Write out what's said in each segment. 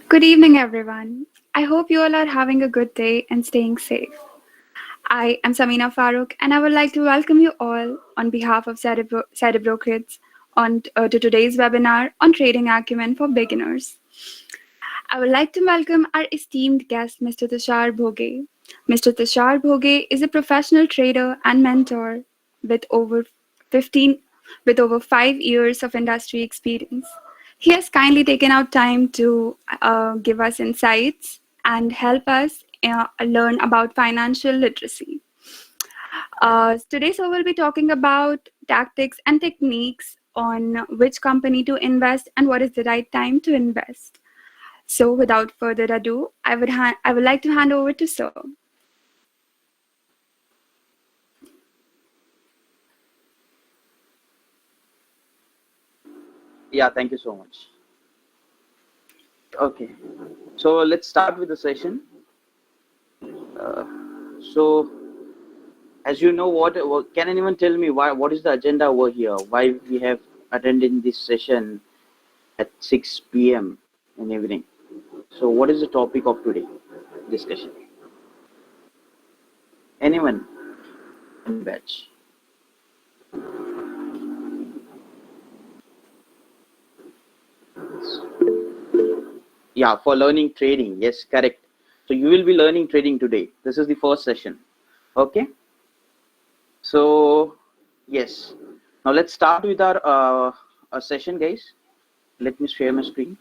Good evening, everyone. I hope you all are having a good day and staying safe. I am Samina Farooq, and I would like to welcome you all on behalf of Cerebro Kids to today's webinar on trading acumen for beginners. I would like to welcome our esteemed guest, Mr. Tushar Bhoge. Mr. Tushar Bhoge is a professional trader and mentor with over 15 with over 5 years of industry experience. He has kindly taken out time to give us insights and help us learn about financial literacy. Today, so we'll be talking about tactics and techniques on which company to invest and what is the right time to invest. So, without further ado, I would like to hand over to Sir. Yeah, thank you so much. Okay, so let's start with the session. So, as you know, can anyone tell me what is the agenda over here? Why we have attended this session at 6 p.m. in evening? So, what is the topic of today discussion? Anyone in batch? Yeah, for learning trading. Yes, correct. So you will be learning trading today. This is the first session. Okay. So yes. Now let's start with our session, guys. Let me share my screen.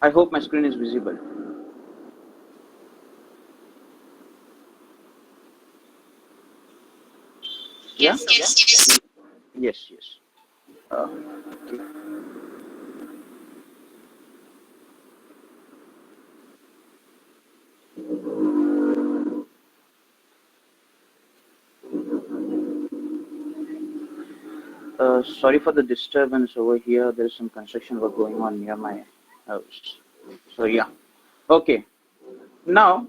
I hope my screen is visible. Yeah? Yes, yes. Uh, Sorry for the disturbance over here. There's some construction work going on near my house. So yeah. Okay. Now,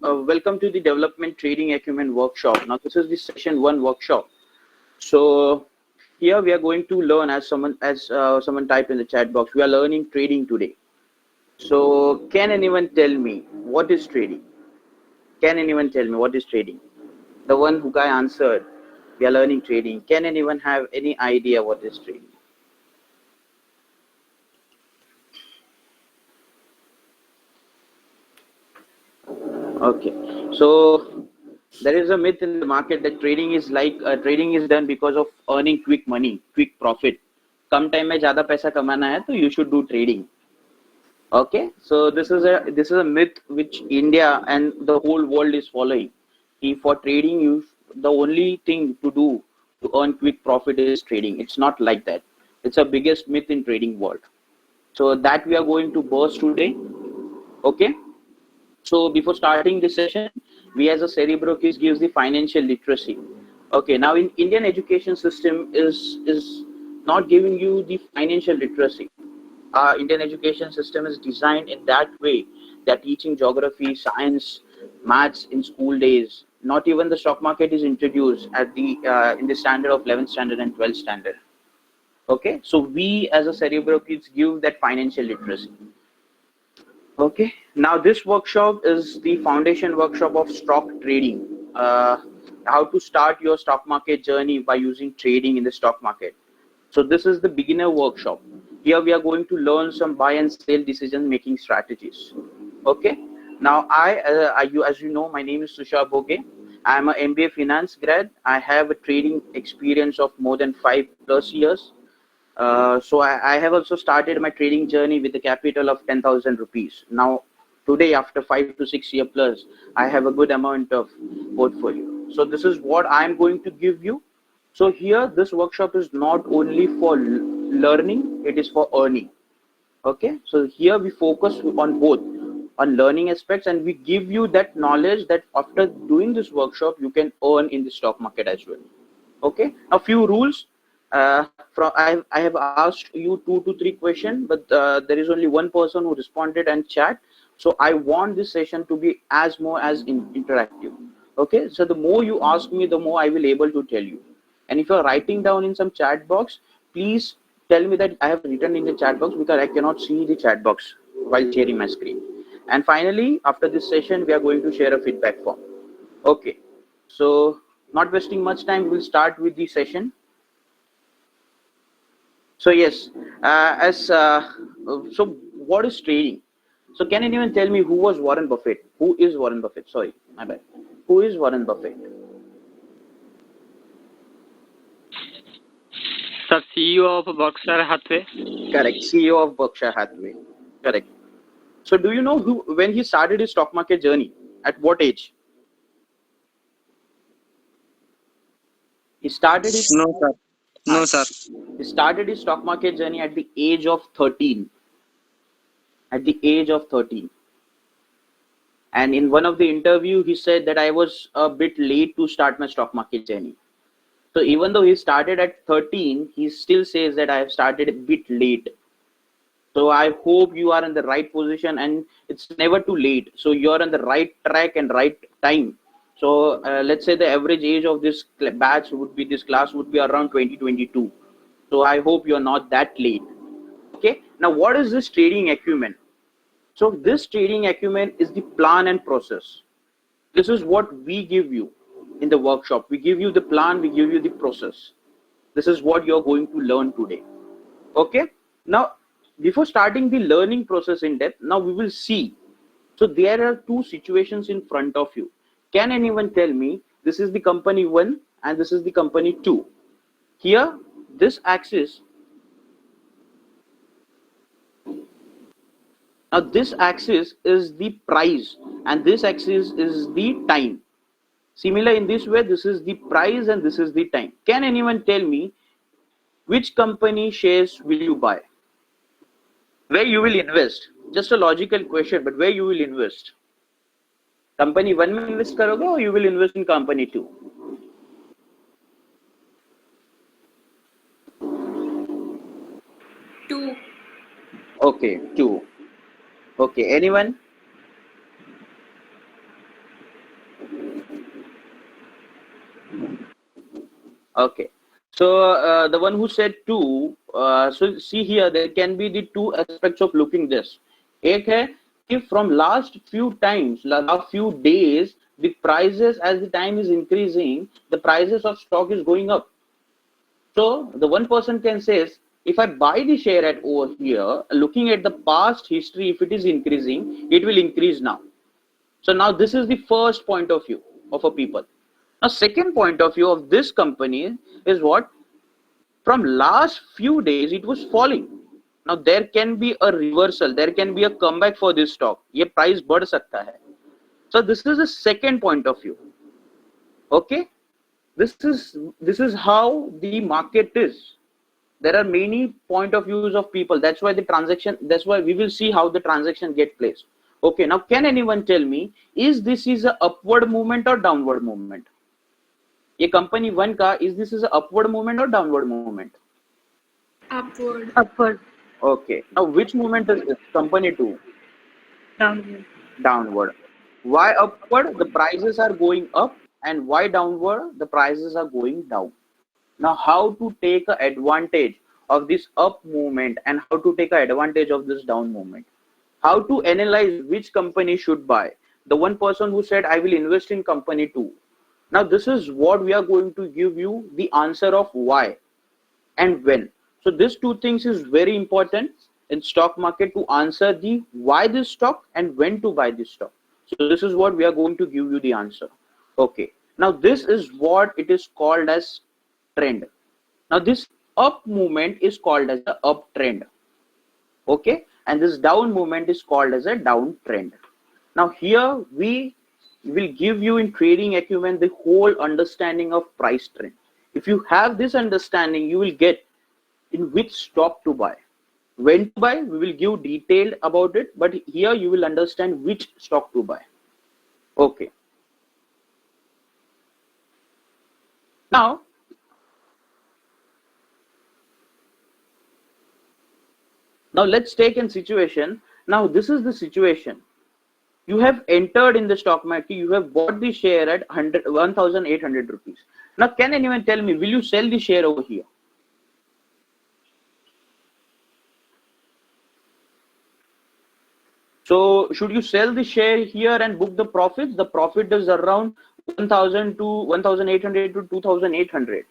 welcome to the Development Trading Acumen Workshop. Now, this is the session 1 workshop. So here we are going to learn, as someone typed in the chat box, we are learning trading today. So can anyone tell me what is trading? Can anyone tell me what is trading? The one who guy answered, we are learning trading. Can anyone have any idea what is trading? Okay, so there is a myth in the market that trading is trading is done because of earning quick money, quick profit. Come time में ज़्यादा पैसा कमाना है तो you should do trading. Okay, so this is a myth which India and the whole world is following. For trading, the only thing to do to earn quick profit is trading. It's not like that. It's a biggest myth in trading world. So that we are going to burst today. Okay. So before starting this session, we as a Cerebro Kids gives the financial literacy. Okay, now in Indian education system is not giving you the financial literacy. Our Indian education system is designed in that way that teaching geography, science, maths in school days. Not even the stock market is introduced at the in the standard of 11th standard and 12th standard. Okay, so we as a Cerebro Kids give that financial literacy. Okay, now this workshop is the foundation workshop of stock trading. How to start your stock market journey by using trading in the stock market. So this is the beginner workshop. Here we are going to learn some buy and sell decision making strategies. Okay, now as you know, my name is Tushar Bhoge. I am an MBA finance grad. I have a trading experience of more than 5+ years. So I have also started my trading journey with a capital of 10,000 rupees. Now, today, after 5 to 6 year plus, I have a good amount of portfolio. So this is what I'm going to give you. So here, this workshop is not only for learning, it is for earning. Okay, so here we focus on both, on learning aspects, and we give you that knowledge that after doing this workshop, you can earn in the stock market as well. Okay, a few rules. I have asked you 2 to 3 questions, but there is only one person who responded and chat. So I want this session to be as more as interactive. Okay, so the more you ask me, the more I will able to tell you. And if you're writing down in some chat box, please tell me that I have written in the chat box, because I cannot see the chat box while sharing my screen. And finally, after this session, we are going to share a feedback form. Okay, so not wasting much time, we will start with the session. So yes, so what is trading? So can anyone tell me who was Warren Buffett? Who is Warren Buffett? Sorry, my bad. Who is Warren Buffett? Sir, CEO of Berkshire Hathaway. Correct, CEO of Berkshire Hathaway. Correct. So do you know who when he started his stock market journey? At what age? He started his No, sir. No, sir. He started his stock market journey at the age of 13. At the age of 13. And in one of the interview, he said that I was a bit late to start my stock market journey. So even though he started at 13, he still says that I have started a bit late. So I hope you are in the right position, and it's never too late. So you're on the right track and right time. So let's say the average age of this batch would be, this class would be around 2022. So I hope you're not that late. Okay. Now, what is this trading acumen? So this trading acumen is the plan and process. This is what we give you in the workshop. We give you the plan, we give you the process. This is what you're going to learn today. Okay. Now, before starting the learning process in depth, now we will see. So there are two situations in front of you. Can anyone tell me this is the company 1 and this is the company 2? Here, this axis. Now this axis is the price and this axis is the time. Similar in this way, this is the price and this is the time. Can anyone tell me which company shares will you buy? Where you will invest? Just a logical question, but where you will invest? Company 1 में invest करोगे or you will invest in company 2? Two. Okay, 2. Okay, anyone? Okay. So the one who said 2, so see here, there can be the two aspects of looking this. एक है if from last few times, last few days, the prices as the time is increasing, the prices of stock is going up. So the one person can say, if I buy the share at over here, looking at the past history, if it is increasing, it will increase now. So now this is the first point of view of a people. Now second point of view of this company is what? From last few days it was falling. Now there can be a reversal, there can be a comeback for this stock. ये price बढ़ सकता है. So this is the second point of view. Okay, this is how the market is. There are many point of views of people. That's why the transaction. That's why we will see how the transaction get placed. Okay, now can anyone tell me is this is a upward movement or downward movement? ये company 1 का is this is a upward movement or downward movement? Upward. Upward. Okay, now which movement is this? Company 2? Downward. Downward. Why upward? The prices are going up, and why downward? The prices are going down. Now how to take advantage of this up movement and how to take advantage of this down movement? How to analyze which company should buy? The one person who said I will invest in company 2. Now this is what we are going to give you the answer of why and when. So these two things is very important in stock market to answer the why this stock and when to buy this stock. So this is what we are going to give you the answer. Okay. Now this is what it is called as trend. Now this up movement is called as the uptrend. Okay. And this down movement is called as a downtrend. Now here we will give you in trading acumen the whole understanding of price trend. If you have this understanding, you will get in which stock to buy. When to buy, we will give detailed about it, but here you will understand which stock to buy. Okay. Now, let's take a situation. Now this is the situation. You have entered in the stock market, you have bought the share at 1,800 rupees. Now, can anyone tell me, will you sell the share over here? So, should you sell the share here and book the profits? The profit is around 1,000 to 1,800 to 2,800.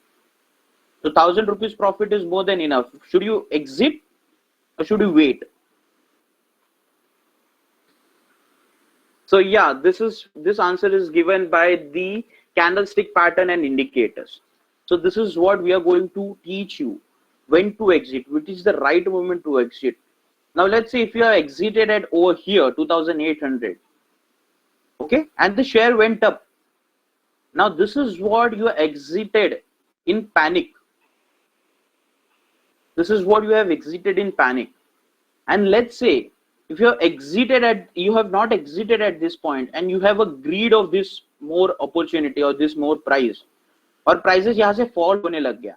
So, 1,000 rupees profit is more than enough. Should you exit or should you wait? So yeah, this answer is given by the candlestick pattern and indicators. So this is what we are going to teach you, when to exit, which is the right moment to exit. Now let's say if you are exited at over here 2,800, okay, and the share went up. Now this is what you exited in panic. This is what you have exited in panic. And let's say if you have not exited at this point and you have a greed of this more opportunity or this more price, or prices यहाँ से fall होने लग गया.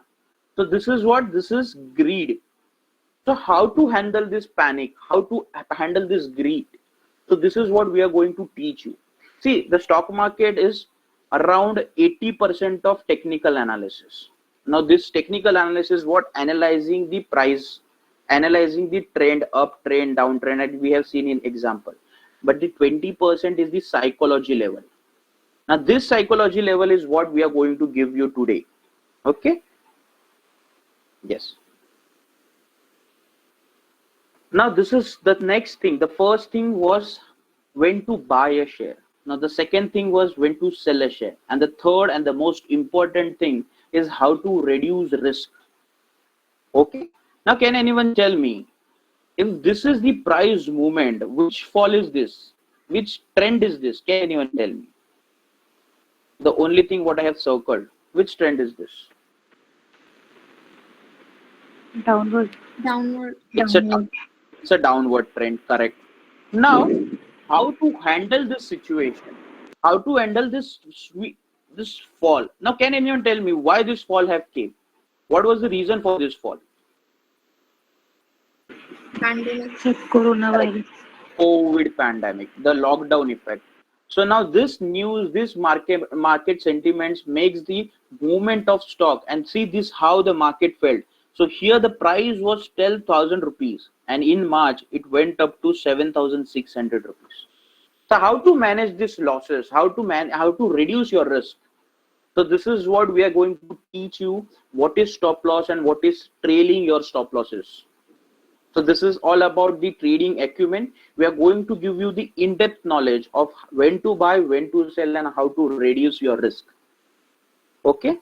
So this is greed. So how to handle this panic, how to handle this greed? So this is what we are going to teach you. See, the stock market is around 80% of technical analysis. Now this technical analysis, what analyzing the price, analyzing the trend, up trend, down trend, and we have seen in example. But the 20% is the psychology level. Now this psychology level is what we are going to give you today. Okay. Yes. Now this is the next thing. The first thing was when to buy a share. Now the second thing was when to sell a share. And the third and the most important thing is how to reduce risk. Okay. Now can anyone tell me, if this is the price movement, which fall is this? Which trend is this? Can anyone tell me? The only thing what I have circled, which trend is this? Downward. It's a downward trend, correct. Now, how to handle this situation? How to handle this fall? Now, can anyone tell me why this fall have came? What was the reason for this fall? Pandemic. Coronavirus. COVID pandemic, the lockdown effect. So now this news, this market sentiments makes the movement of stock, and see this how the market felt. So here the price was 12,000 rupees, and in March it went up to 7,600 rupees. So how to manage these losses? How to reduce your risk? So this is what we are going to teach you. What is stop loss and what is trailing your stop losses? So this is all about the trading acumen. We are going to give you the in-depth knowledge of when to buy, when to sell, and how to reduce your risk. Okay.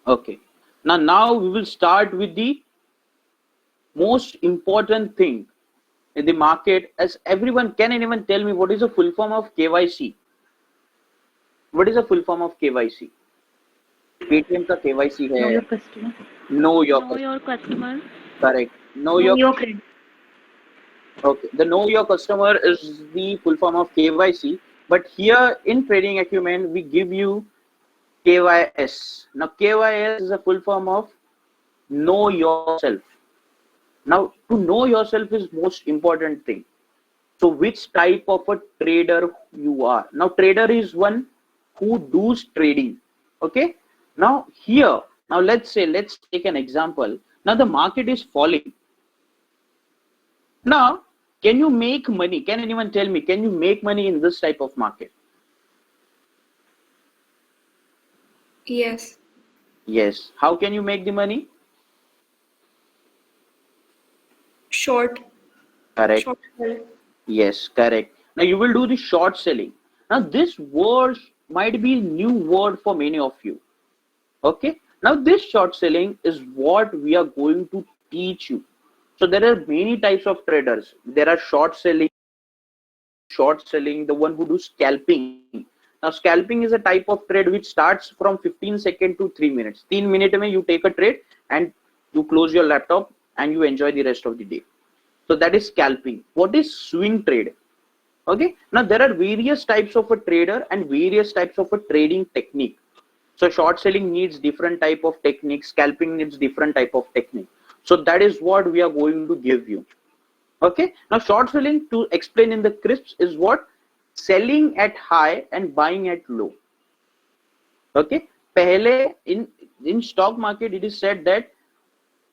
Okay. Now we will start with the most important thing in the market. As everyone, can anyone tell me what is the full form of KYC? What is the full form of KYC? Paytm का KYC है. Know your customer. Know your customer. Correct. Know your friend. Okay. The know your customer is the full form of KYC. But here in trading acumen, we give you KYS. Now KYS is a full form of know yourself. Now to know yourself is most important thing. So which type of a trader you are? Now trader is one who does trading. Okay. Now here, now let's take an example. Now the market is falling. Now, can you make money? Can anyone tell me, can you make money in this type of market? Yes. Yes. How can you make the money? Short. Correct. Short sell. Yes, correct. Now you will do the short selling. Now this word might be new word for many of you. Okay. Now this short selling is what we are going to teach you. So there are many types of traders. There are short selling, the one who do scalping. Now scalping is a type of trade which starts from 15 seconds to 3 minutes. 3 minutes mein you take a trade and you close your laptop and you enjoy the rest of the day. So that is scalping. What is swing trade? Okay. Now there are various types of a trader and various types of a trading technique. So short selling needs different type of technique. Scalping needs different type of technique. So that is what we are going to give you. Okay, now short selling, to explain in the crisps, is what? Selling at high and buying at low. Okay, pehle in stock market it is said that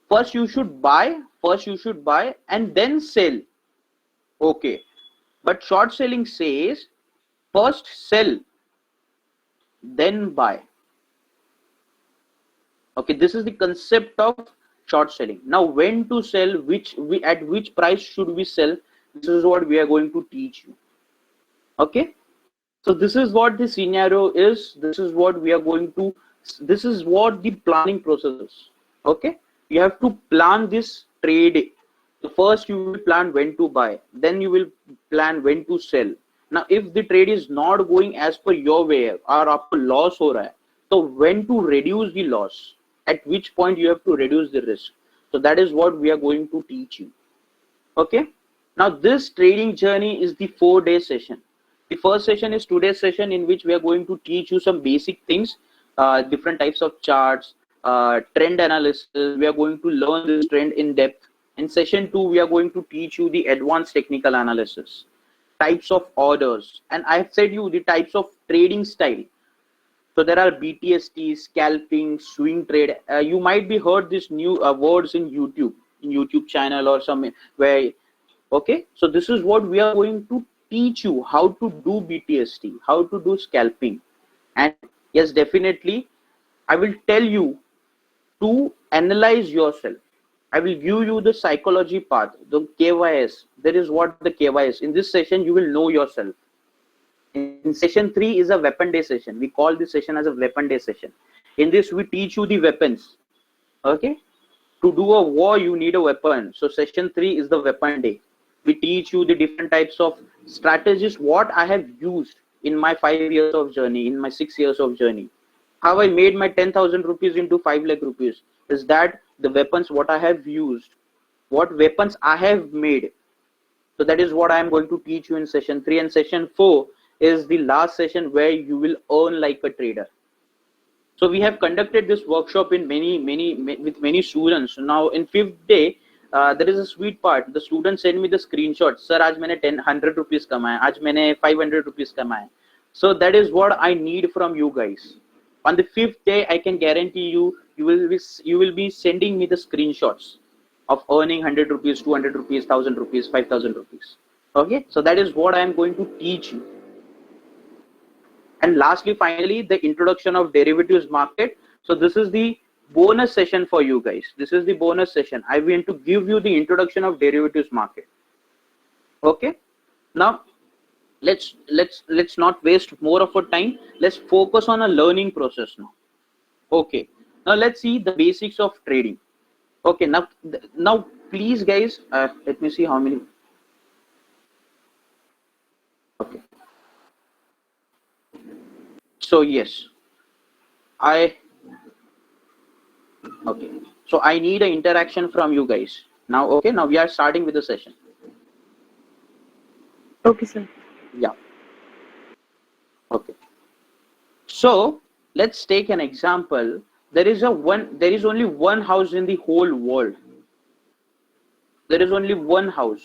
first you should buy and then sell. Okay, but short selling says first sell then buy. Okay, this is the concept of short selling. Now when to sell, at which price should we sell, this is what we are going to teach you. Okay, so this is what the scenario is, this is what we are going to, this is what the planning process is. Okay, you have to plan this trade. So first you will plan when to buy, then you will plan when to sell. Now if the trade is not going as per your way or आपको loss हो रहा है, so when to reduce the loss, at which point you have to reduce the risk. So that is what we are going to teach you. Okay, now this trading journey is the 4-day session. The first session is today's session, in which we are going to teach you some basic things, different types of charts, trend analysis. We are going to learn this trend in depth. In session 2, we are going to teach you the advanced technical analysis, types of orders, and I have said you the types of trading style. So there are BTST, scalping, swing trade. You might be heard these new words in YouTube channel or somewhere. Okay, so this is what we are going to teach you, how to do BTST, how to do scalping. And yes, definitely I will tell you to analyze yourself. I will give you the psychology part, the KYS. That is what the KYS. In this session, you will know yourself. In session 3 is a weapon day session. We call this session as a weapon day session. In this, we teach you the weapons. Okay, to do a war, you need a weapon. So session 3 is the weapon day. We teach you the different types of strategies, what I have used in my 5 years of journey, in my 6 years of journey. How I made my 10,000 rupees into 5 lakh rupees. Is that the weapons what I have used, what weapons I have made. So that is what I am going to teach you in session 3. And session 4 is the last session where you will earn like a trader. So we have conducted this workshop in with many students. Now in 5th day, there is a sweet part. The students send me the screenshot. Sir, आज मैंने 100 rupees कमाए, आज मैंने 500 rupees कमाए. So that is what I need from you guys. On the 5th day, I can guarantee you, you will be sending me the screenshots of earning 100 rupees, 200 rupees, 1000 rupees, 5000 rupees. Okay, so that is what I am going to teach you. And lastly, finally, the introduction of derivatives market. So this is the bonus session for you guys. This is the bonus session. I want to give you the introduction of derivatives market. Okay, now let's not waste more of our time. Let's focus on a learning process now. Okay, now let's see the basics of trading. Okay, now please guys, let me see how many. Okay, so yes, okay, so I need an interaction from you guys now. Okay, now we are starting with the session. Okay, sir. Yeah. Okay, so let's take an example. There is only one house in the whole world. There is only one house.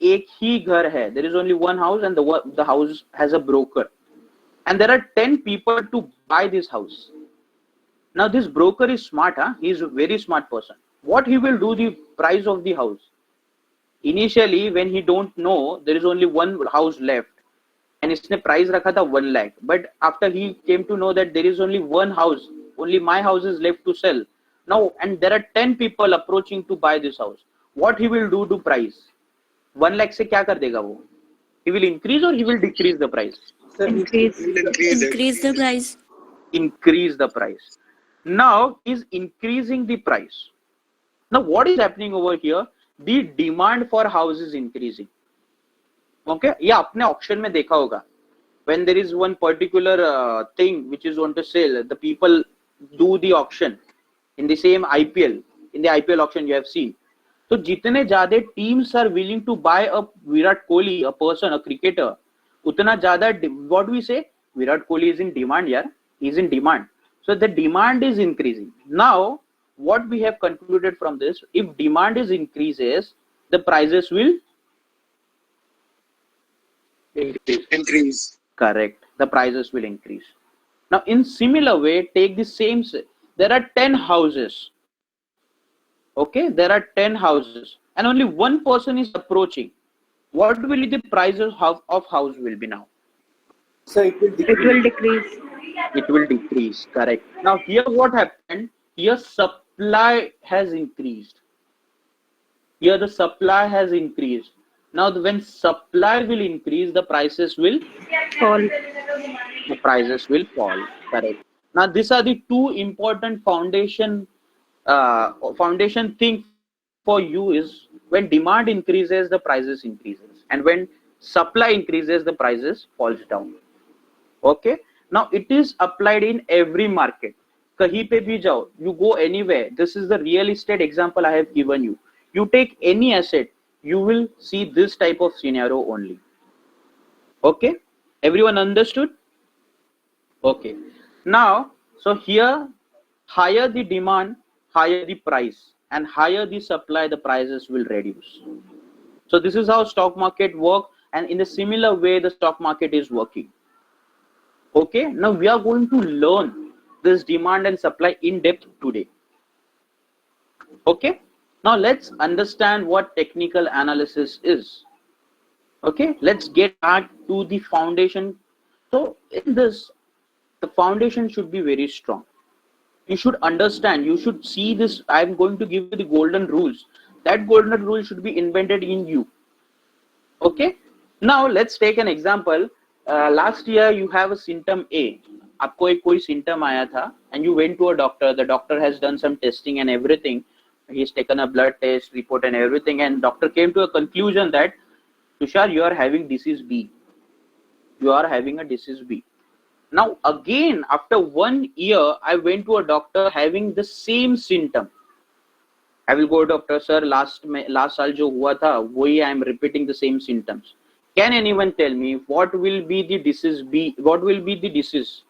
एक ही घर है. There is only one house, and the house has a broker. And there are 10 people to buy this house. Now this broker is smart, huh? He is a very smart person. What he will do, the price of the house. Initially, when he don't know, there is only one house left. And इसने price रखा था 1 lakh. But after he came to know that there is only one house, only my house is left to sell. Now, and there are 10 people approaching to buy this house. What he will do to price? 1 lakh से क्या कर देगा वो? He will increase or he will decrease the price? Increase. Increase the price. Increase the price. Now is increasing the price. Now what is happening over here? The demand for house is increasing. Okay, ये आपने auction में देखा होगा. When there is one particular thing which is on to sell, the people do the auction in the same IPL. In the IPL auction you have seen. So जितने ज़्यादा teams are willing to buy a Virat Kohli, a person, a cricketer, उतना ज़्यादा, what do we say? Virat Kohli is in demand, यार. He is in demand. So the demand is increasing. Now, what we have concluded from this, if demand is increases, the prices will Increase. Correct. The prices will increase. Now, in similar way, take the same. There are 10 houses. Okay, there are 10 houses, and only one person is approaching. What will the prices of house will be now? So it will It will decrease. It will decrease. Correct. Now, here what happened? Here supply has increased. Here the supply has increased. Now, when supply will increase, the prices will Fall. fall. Correct. Now, these are the two important foundation thing for you is when demand increases, the prices increases, and when supply increases, the prices falls down. Okay. Now it is applied in every market. Kahin pe bhi jao, you go anywhere. This is the real estate example I have given you. You take any asset, you will see this type of scenario only. Okay, everyone understood? Okay. Now, so here, higher the demand, higher the price, and higher the supply, the prices will reduce. So this is how stock market work, and in a similar way, the stock market is working. Okay, now we are going to learn this demand and supply in depth today. Okay, now let's understand what technical analysis is. Okay, let's get back to the foundation. So in this, the foundation should be very strong. You should understand, you should see this. I'm going to give you the golden rules. That golden rule should be embedded in you. Okay, now let's take an example. Last year you have a symptom A. आपको एक कोई symptom आया था, and you went to a doctor. The doctor has done some testing and everything. He's taken a blood test report and everything, and doctor came to a conclusion that Tushar, you are having disease B. You are having a disease B. Now again, after 1 year, I went to a doctor having the same symptom. I will go, doctor, sir, last साल जो हुआ था वही I am repeating the same symptoms. Can anyone tell me what will be the disease B? What will be the disease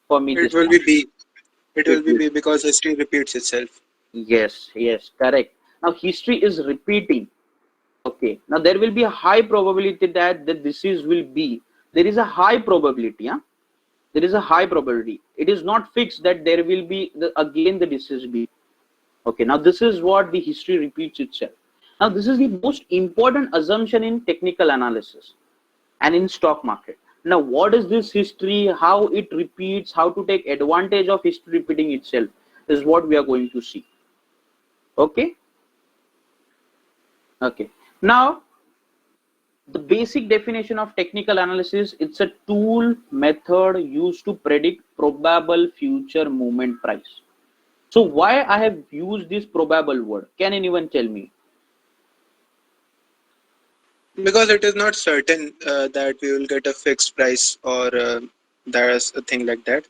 for me? It will be B. It will be B because history repeats itself. Yes, yes, correct. Now history is repeating. Okay. Now there will be a high probability that the disease will be. There is a high probability. Huh? There is a high probability. It is not fixed that there will be again the disease B. Okay. Now this is what the history repeats itself. Now this is the most important assumption in technical analysis and in stock market. Now what is this history, how it repeats, how to take advantage of history repeating itself is what we are going to see. Okay. Okay. Now the basic definition of technical analysis, it's a tool method used to predict probable future movement price. So why I have used this probable word? Can anyone tell me? Because it is not certain that we will get a fixed price or there's a thing like that.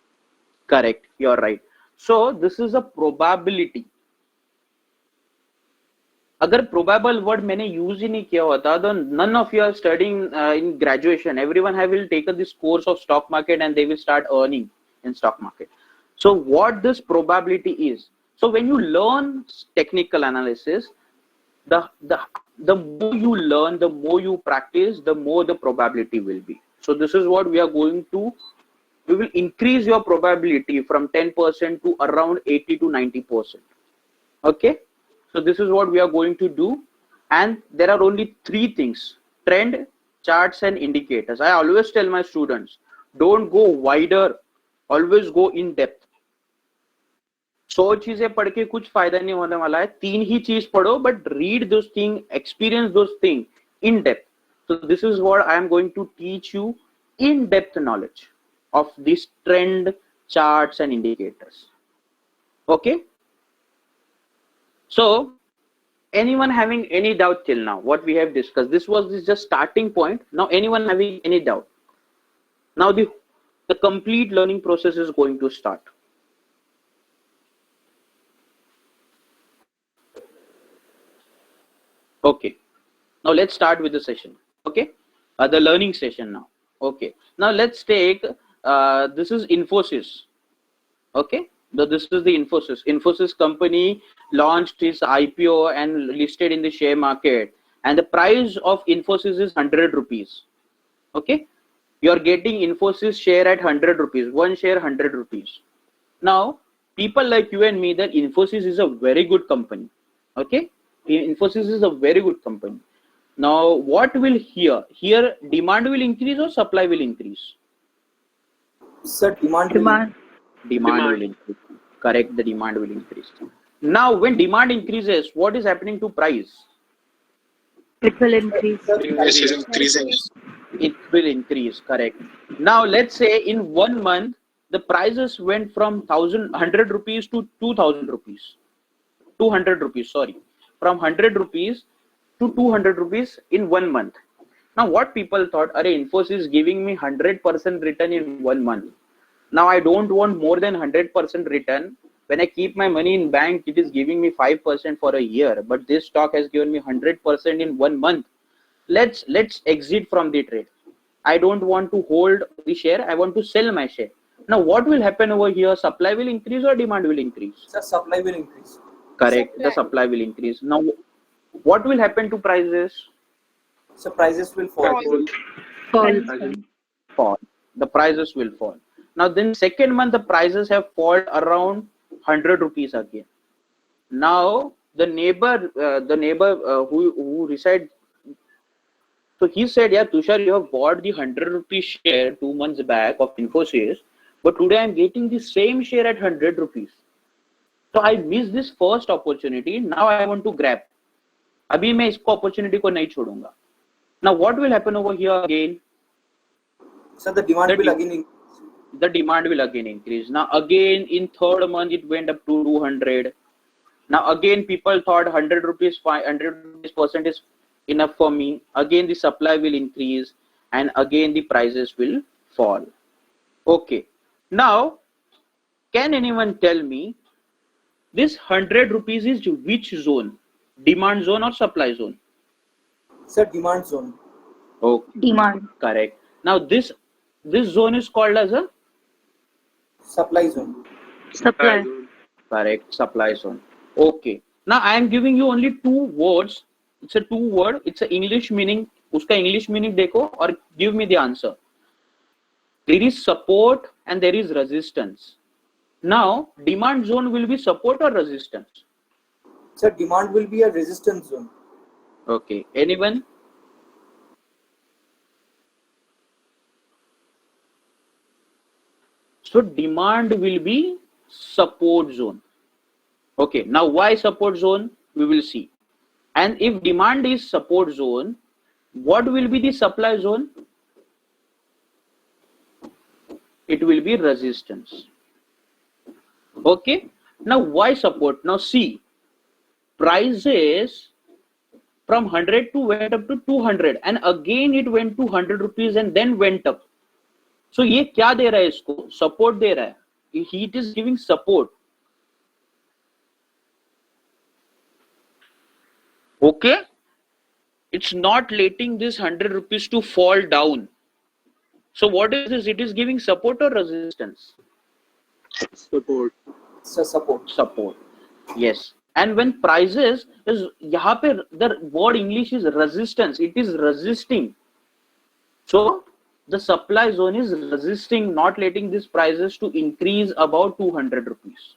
Correct, you're right. So this is a probability. अगर probable word मैंने use ही नहीं किया होता, then none of you are studying in graduation. Everyone will take this course of stock market and they will start earning in stock market. So what this probability is? So when you learn technical analysis, the more you learn, the more you practice, the more the probability will be. So this is what we are going to. We will increase your probability from 10% to around 80 to 90%. Okay. So this is what we are going to do, and there are only 3 things: trend, charts, and indicators. I always tell my students, don't go wider, always go in depth. 100 चीजें पढ़ के कुछ फायदा नहीं होने वाला है, 3 ही चीज पढ़ो, but read those things, experience those things in depth. So this is what I am going to teach you in depth knowledge of this trend, charts, and indicators. Okay. So anyone having any doubt till now what we have discussed? This was just starting point. Now anyone having any doubt? Now the complete learning process is going to start. Okay, now let's start with the session. Okay, the learning session now. Okay, now let's take this is Infosys. Okay, so this is the Infosys company launched its IPO and listed in the share market, and the price of Infosys is 100 rupees. Okay, you are getting Infosys share at 100 rupees, one share 100 rupees. Now people like you and me, that Infosys is a very good company. Okay, Infosys is a very good company. Now what will here demand will increase or supply will increase? Sir, demand will Demand. Demand will increase. Correct, the demand will increase. Now when demand increases, what is happening to price? It will increase. Price is increasing. It will increase. Correct. Now let's say in 1 month the prices went from 100 rupees to 2000 rupees, 200 rupees, sorry, from 100 rupees to 200 rupees in 1 month. Now what people thought, array, Infosys is giving me 100% return in 1 month. Now I don't want more than 100% return. When I keep my money in bank, it is giving me 5% for a year, but this stock has given me 100% in 1 month. Let's exit from the trade. I don't want to hold the share, I want to sell my share. Now what will happen over here? Supply will increase or demand will increase? Sir, supply will increase. Correct, the supply will increase. Now what will happen to prices? So prices will fall. Fall. The prices will fall. Now then second month the prices have fallen around 100 rupees again. Now the neighbor who reside, so he said, yeah, Tushar, you have bought the 100 rupees share 2 months back of Infosys, but today I'm getting the same share at 100 rupees. So I missed this first opportunity. Now I want to grab. अभी मैं इसको opportunity को नहीं छोड़ूंगा. Now what will happen over here again? So the demand will again increase. The demand will again increase. Now again in third month it went up to 200. Now again people thought 100 rupees 100 rupees percent is enough for me. Again the supply will increase and again the prices will fall. Okay. Now can anyone tell me this 100 rupees is which zone? Demand zone or supply zone? Sir, demand zone. Okay. Demand. Correct. Now this zone is called as a Supply zone. Supply. correct, supply zone. Okay. Now I am giving you only 2 words. It's a 2 word. It's a English meaning. Uska English meaning dekho or give me the answer. There is support and there is resistance. Now demand zone will be support or resistance? Sir, demand will be a resistance zone. Okay. Anyone? So demand will be support zone. Okay, now why support zone? We will see. And if demand is support zone, what will be the supply zone? It will be resistance. Okay, now why support? Now see, prices from 100 to went up to 200 and again it went to 100 rupees and then went up. So ये क्या दे रहा है इसको? Support दे रहा है. It is giving support. Okay, it's not letting this 100 rupees to fall down. So what is this? It is giving support or resistance? Support. Sir, support. Support. Yes. And when prices is यहाँ पे the word English is resistance. It is resisting. So the supply zone is resisting, not letting these prices to increase above 200 rupees.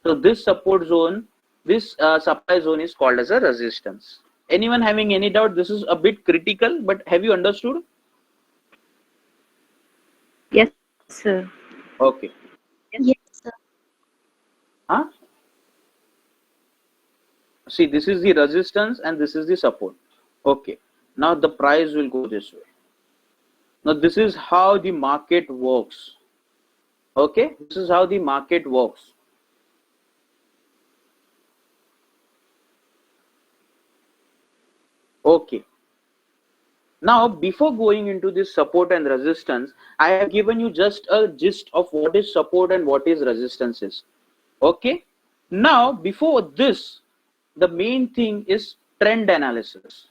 So this support zone, this supply zone is called as a resistance. Anyone having any doubt? This is a bit critical, but have you understood? Yes, sir. Okay. Yes, sir. Huh? See, this is the resistance and this is the support. Okay. Now the price will go this way. Now this is how the market works. Okay. This is how the market works. Okay. Now, before going into this support and resistance, I have given you just a gist of what is support and what is resistance is. Okay. Now, before this, the main thing is trend analysis.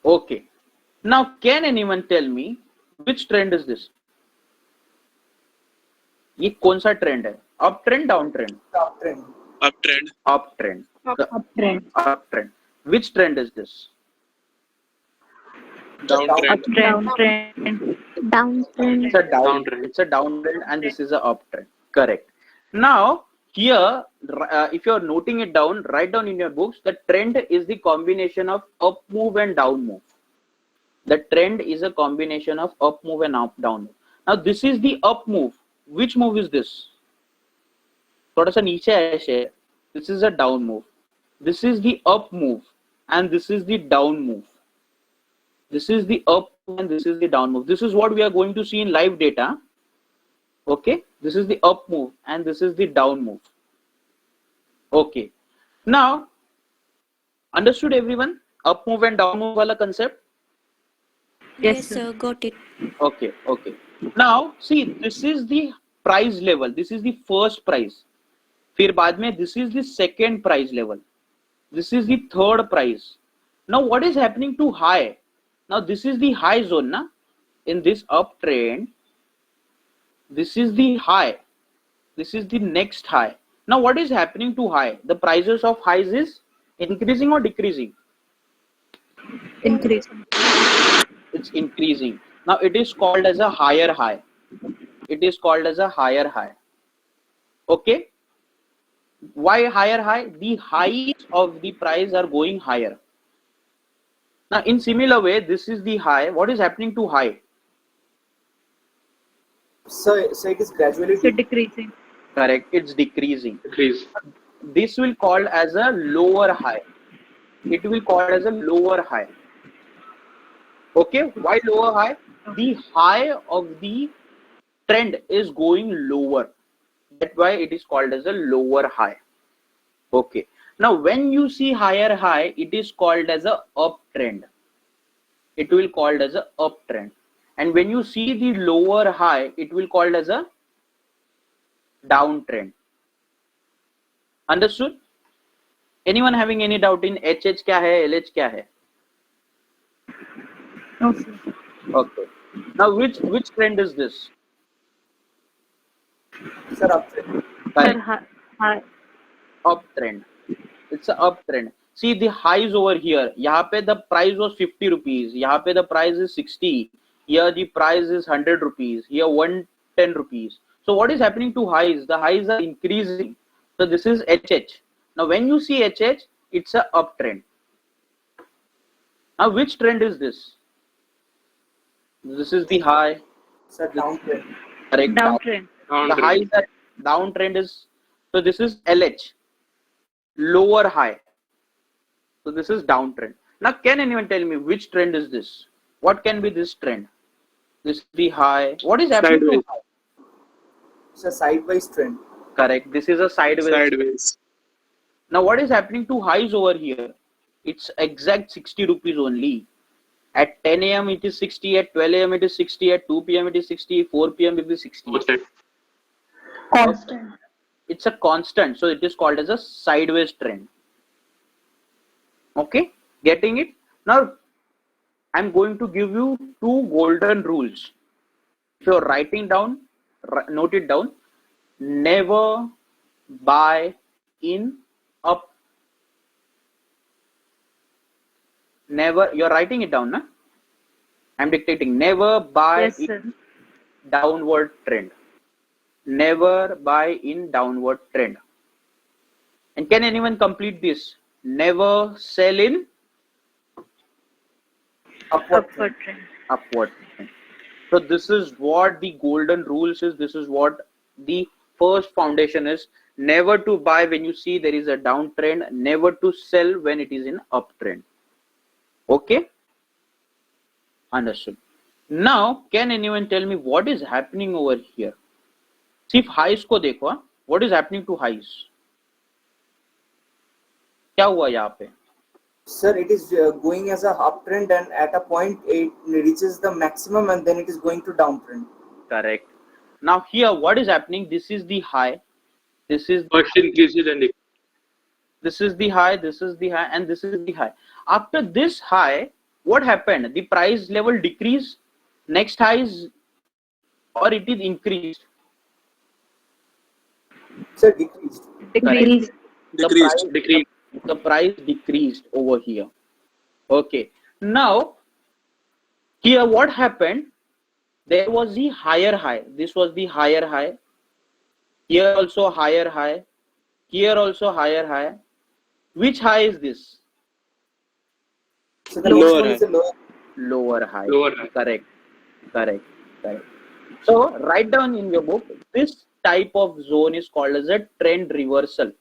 Okay. Now, can anyone tell me which trend is this? ये कौन सा trend है? Up trend, down trend? Uptrend. Uptrend. Uptrend. Uptrend. Uptrend. Which trend is this? Downtrend. Downtrend. Downtrend. It's a Downtrend. it's a downtrend, and this is a uptrend. Correct. Now here, if you're noting it down, write down in your books. The trend is the combination of up move and down move. The trend is a combination of up move and down move. Now this is the up move. Which move is this? थोड़ा सा नीचे है share. This is a down move. This is the up move, and this is the down move. This is the up and this is the down move. This is what we are going to see in live data. Okay, this is the up move and this is the down move. Okay, now understood everyone? Up move and down move wala concept. Yes, Sir. Got it. Okay, okay. Now see, this is the price level. This is the first price. फिर बाद में this is the second price level. This is the third price. Now what is happening to high? Now this is the high zone, na? In this uptrend, this is the high. This is the next high. Now what is happening to high? The prices of highs is increasing or decreasing? increasing. It's increasing. Now it is called as a higher high. It is called as a higher high. Okay. Why higher high? The highs of the price are going higher. Now in similar way, this is the high. What is happening to high? So it is gradually So decreasing. Correct. It's decreasing. Decrease. This will call as a lower high. It will call as a lower high. Okay. Why lower high? The high of the trend is going lower. That's why it is called as a lower high. Okay. Now when you see higher high, it is called as a uptrend. It will called as a uptrend. And when you see the lower high, it will called as a downtrend. Understood? Anyone having any doubt in HH क्या है, LH क्या है? No, sir. Okay. Now which trend is this? sir uptrend. Correct. Sir, high. Uptrend. It's a uptrend. See the highs over here. यहाँ पे the price was 50 rupees. यहाँ पे the price is 60. Here the price is 100 rupees. Here 110 rupees. So what is happening to highs? The highs are increasing. So this is HH. Now when you see HH, it's a uptrend. Now which trend is this? This is the high. Sir downtrend. Correct. Downtrend. The highs are downtrend is, so this is LH, lower high. So this is downtrend. Now can anyone tell me which trend is this? What can be this trend? This is the high. What is happening to Sideways. high? It's a sideways trend. Correct. This is a sideways. Sideways. Now what is happening to highs over here? It's exact 60 rupees only. At 10 a.m. it is 60, at 12 a.m. it is 60, at 2 p.m. it is 60, 4 p.m. it is 60. Constant. It's a constant, so it is called as a sideways trend. Okay, getting it? Now I'm going to give you two golden rules. If you're writing down, note it down. Never buy in up. Never, you're writing it down, na? I'm dictating. Never buy Yes, in sir. downward trend. Never buy in downward trend. And can anyone complete this? Never sell in Upward Upward trend. upward trend. So this is what the golden rules is. This is what the first foundation is. Never to buy when you see there is a downtrend. Never to sell when it is in uptrend. Okay? Understood. Now, can anyone tell me what is happening over here? सिर्फ हाइस को देखो. What is happening to highs? क्या हुआ यहाँ पे? Sir, it is going as a uptrend, and at a point it reaches the maximum and then it is going to downtrend. Correct. Now here, what is happening? This is the high. This is First increases and decreases. this is the high. This is the high, and this is the high. After this high, what happened? The price level decreased. Next high is, or it is increased. Sir, decreased. Decrease. Decreased. The price decreased over here. Okay. Now, Here, what happened? There was the higher high. This was the higher high. Here also higher high. Here also higher high. Which high is this? So the Lower next one high. is the lower. Lower high. Lower high. Correct. Correct. Correct. So write down in your book, this type of zone is called as a trend reversal.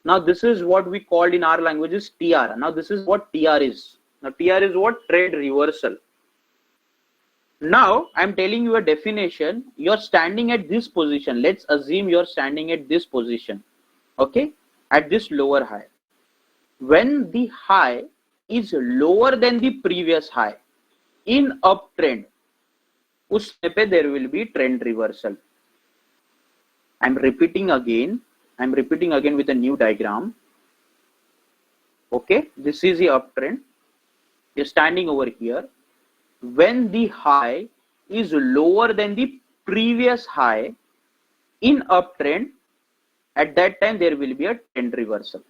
Now this is what we called in our language is TR. Now this is what TR is. Now TR is what? Trend reversal. Now I'm telling you a definition. You're standing at this position. Let's assume you're standing at this position. Okay? At this lower high. When the high is lower than the previous high in uptrend, उस समय पे there will be trend reversal. I'm repeating again with a new diagram. Okay, this is the uptrend. You're standing over here. When the high is lower than the previous high in uptrend, at that time there will be a trend reversal.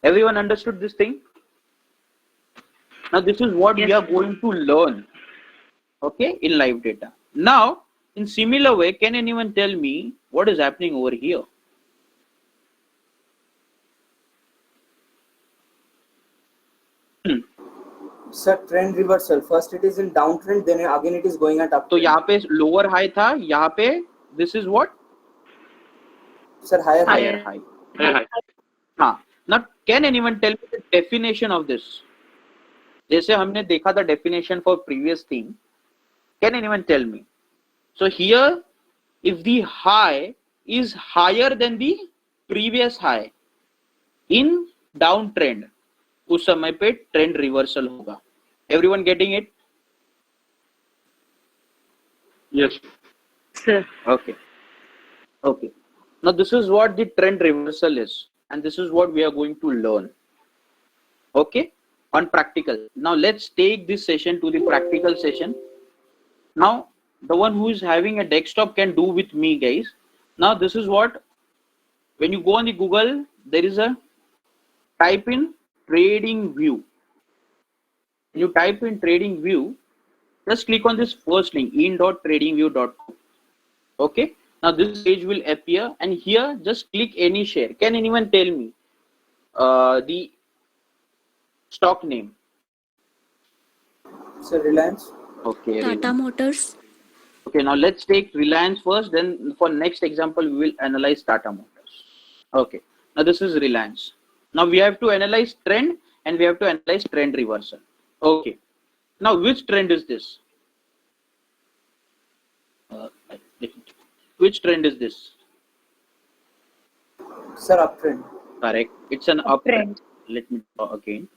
Everyone understood this thing? Now this is what we are going to learn, okay, in live data. Now, in similar way, can anyone tell me what is happening over here? Sir, trend reversal. First it is in downtrend, then again it is going at uptrend. तो यहाँ पे lower high था, यहाँ पे this is what? Sir, higher high. Higher high. Higher high. हाँ. Now, can anyone tell me the definition of this? जैसे हमने देखा था definition for previous thing. Can anyone tell me? So here, if the high is higher than the previous high in downtrend, उस समय पे trend reversal होगा. Everyone getting it? Yes. Sir. Okay. Okay. Now this is what the trend reversal is, and this is what we are going to learn. Okay, on practical. Now let's take this session to the practical session. Now the one who is having a desktop can do with me, guys. Now this is what, when you go on the Google, there is a type in trading view. When you type in trading view, just click on this first link, in.tradingview.com. Okay, now this page will appear, and here just click any share. Can anyone tell me the stock name? Sir, Reliance. Okay. Tata Motors. Okay, now let's take Reliance first, then for next example we will analyze Tata Motors. Okay, now this is Reliance. Now we have to analyze trend and we have to analyze trend reversal. Okay, now which trend is this? Which trend is this? Sir, uptrend. Correct, it's an uptrend. Let me draw again.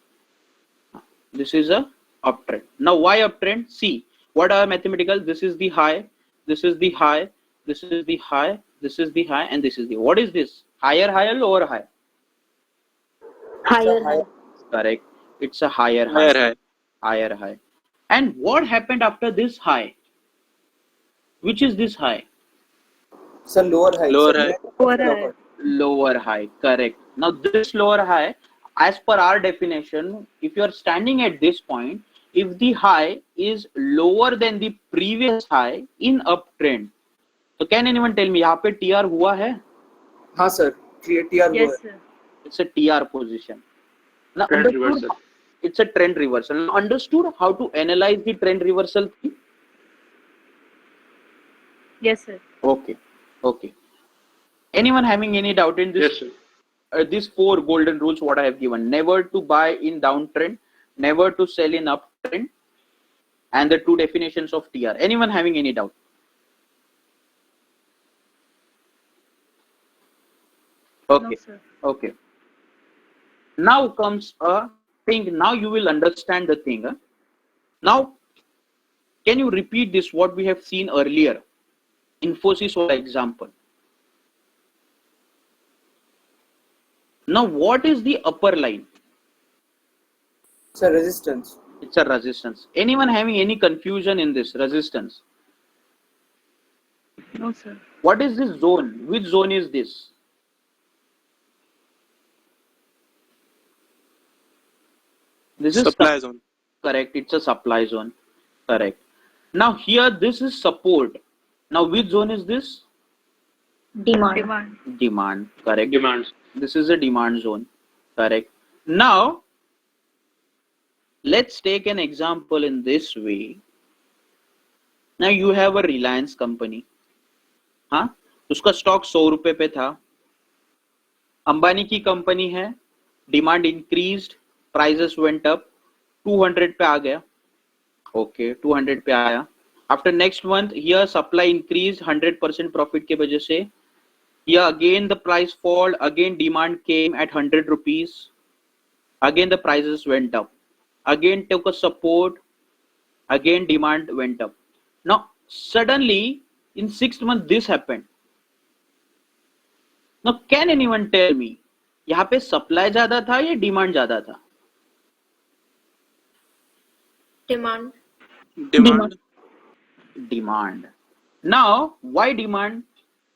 This is a uptrend. Now why uptrend? See, what are mathematical? This is the high, this is the high, this is the high, this is the high, and this is the, what is this? Higher high or lower high? Higher high. Correct, it's a higher high. Higher high. Higher high. And what happened after this high? Which is this high? Sir, lower high. Lower Sir, high. Lower high. Lower high. Correct. Now this lower high, as per our definition, if you are standing at this point, if the high is lower than the previous high in uptrend, so can anyone tell me, यहाँ पे TR हुआ है? हाँ sir, TR Yes, lower. sir. It's a TR position. Now Trend understood? reversal. It's a trend reversal. Now understood how to analyze the trend reversal thing? Yes, sir. Okay. Okay. Anyone having any doubt in this? Yes, sir. These 4 golden rules what I have given: never to buy in downtrend, never to sell in uptrend, and the 2 definitions of TR. Anyone having any doubt? Okay. No, sir. Okay. Now comes a thing. Now you will understand the thing. Huh? Now, can you repeat this what we have seen earlier? Infosys for example. Now, what is the upper line? Sir, resistance. It's a resistance. Anyone having any confusion in this resistance? No, sir. What is this zone? Which zone is this? This is Supply zone. correct. It's a supply zone. Correct. Now here this is support. Now which zone is this? Demand. Demand. Correct. Demands. This is a demand zone. Correct. Now let's take an example in this way. Now you have a Reliance company. हाँ, उसका stock 100 रुपए पे था. अंबानी की company है, demand increased, prices went up, 200 पे आ गया. Okay, 200 पे आया. After next month here supply increase 100% profit के वजह से. Here again the price fall, again demand came at 100 rupees, again the prices went up, again took a support, again demand went up. Now suddenly in 6 months this happened. Now can anyone tell me यहाँ पे supply ज्यादा था या demand ज्यादा था? Demand. Demand. Demand. Now why demand?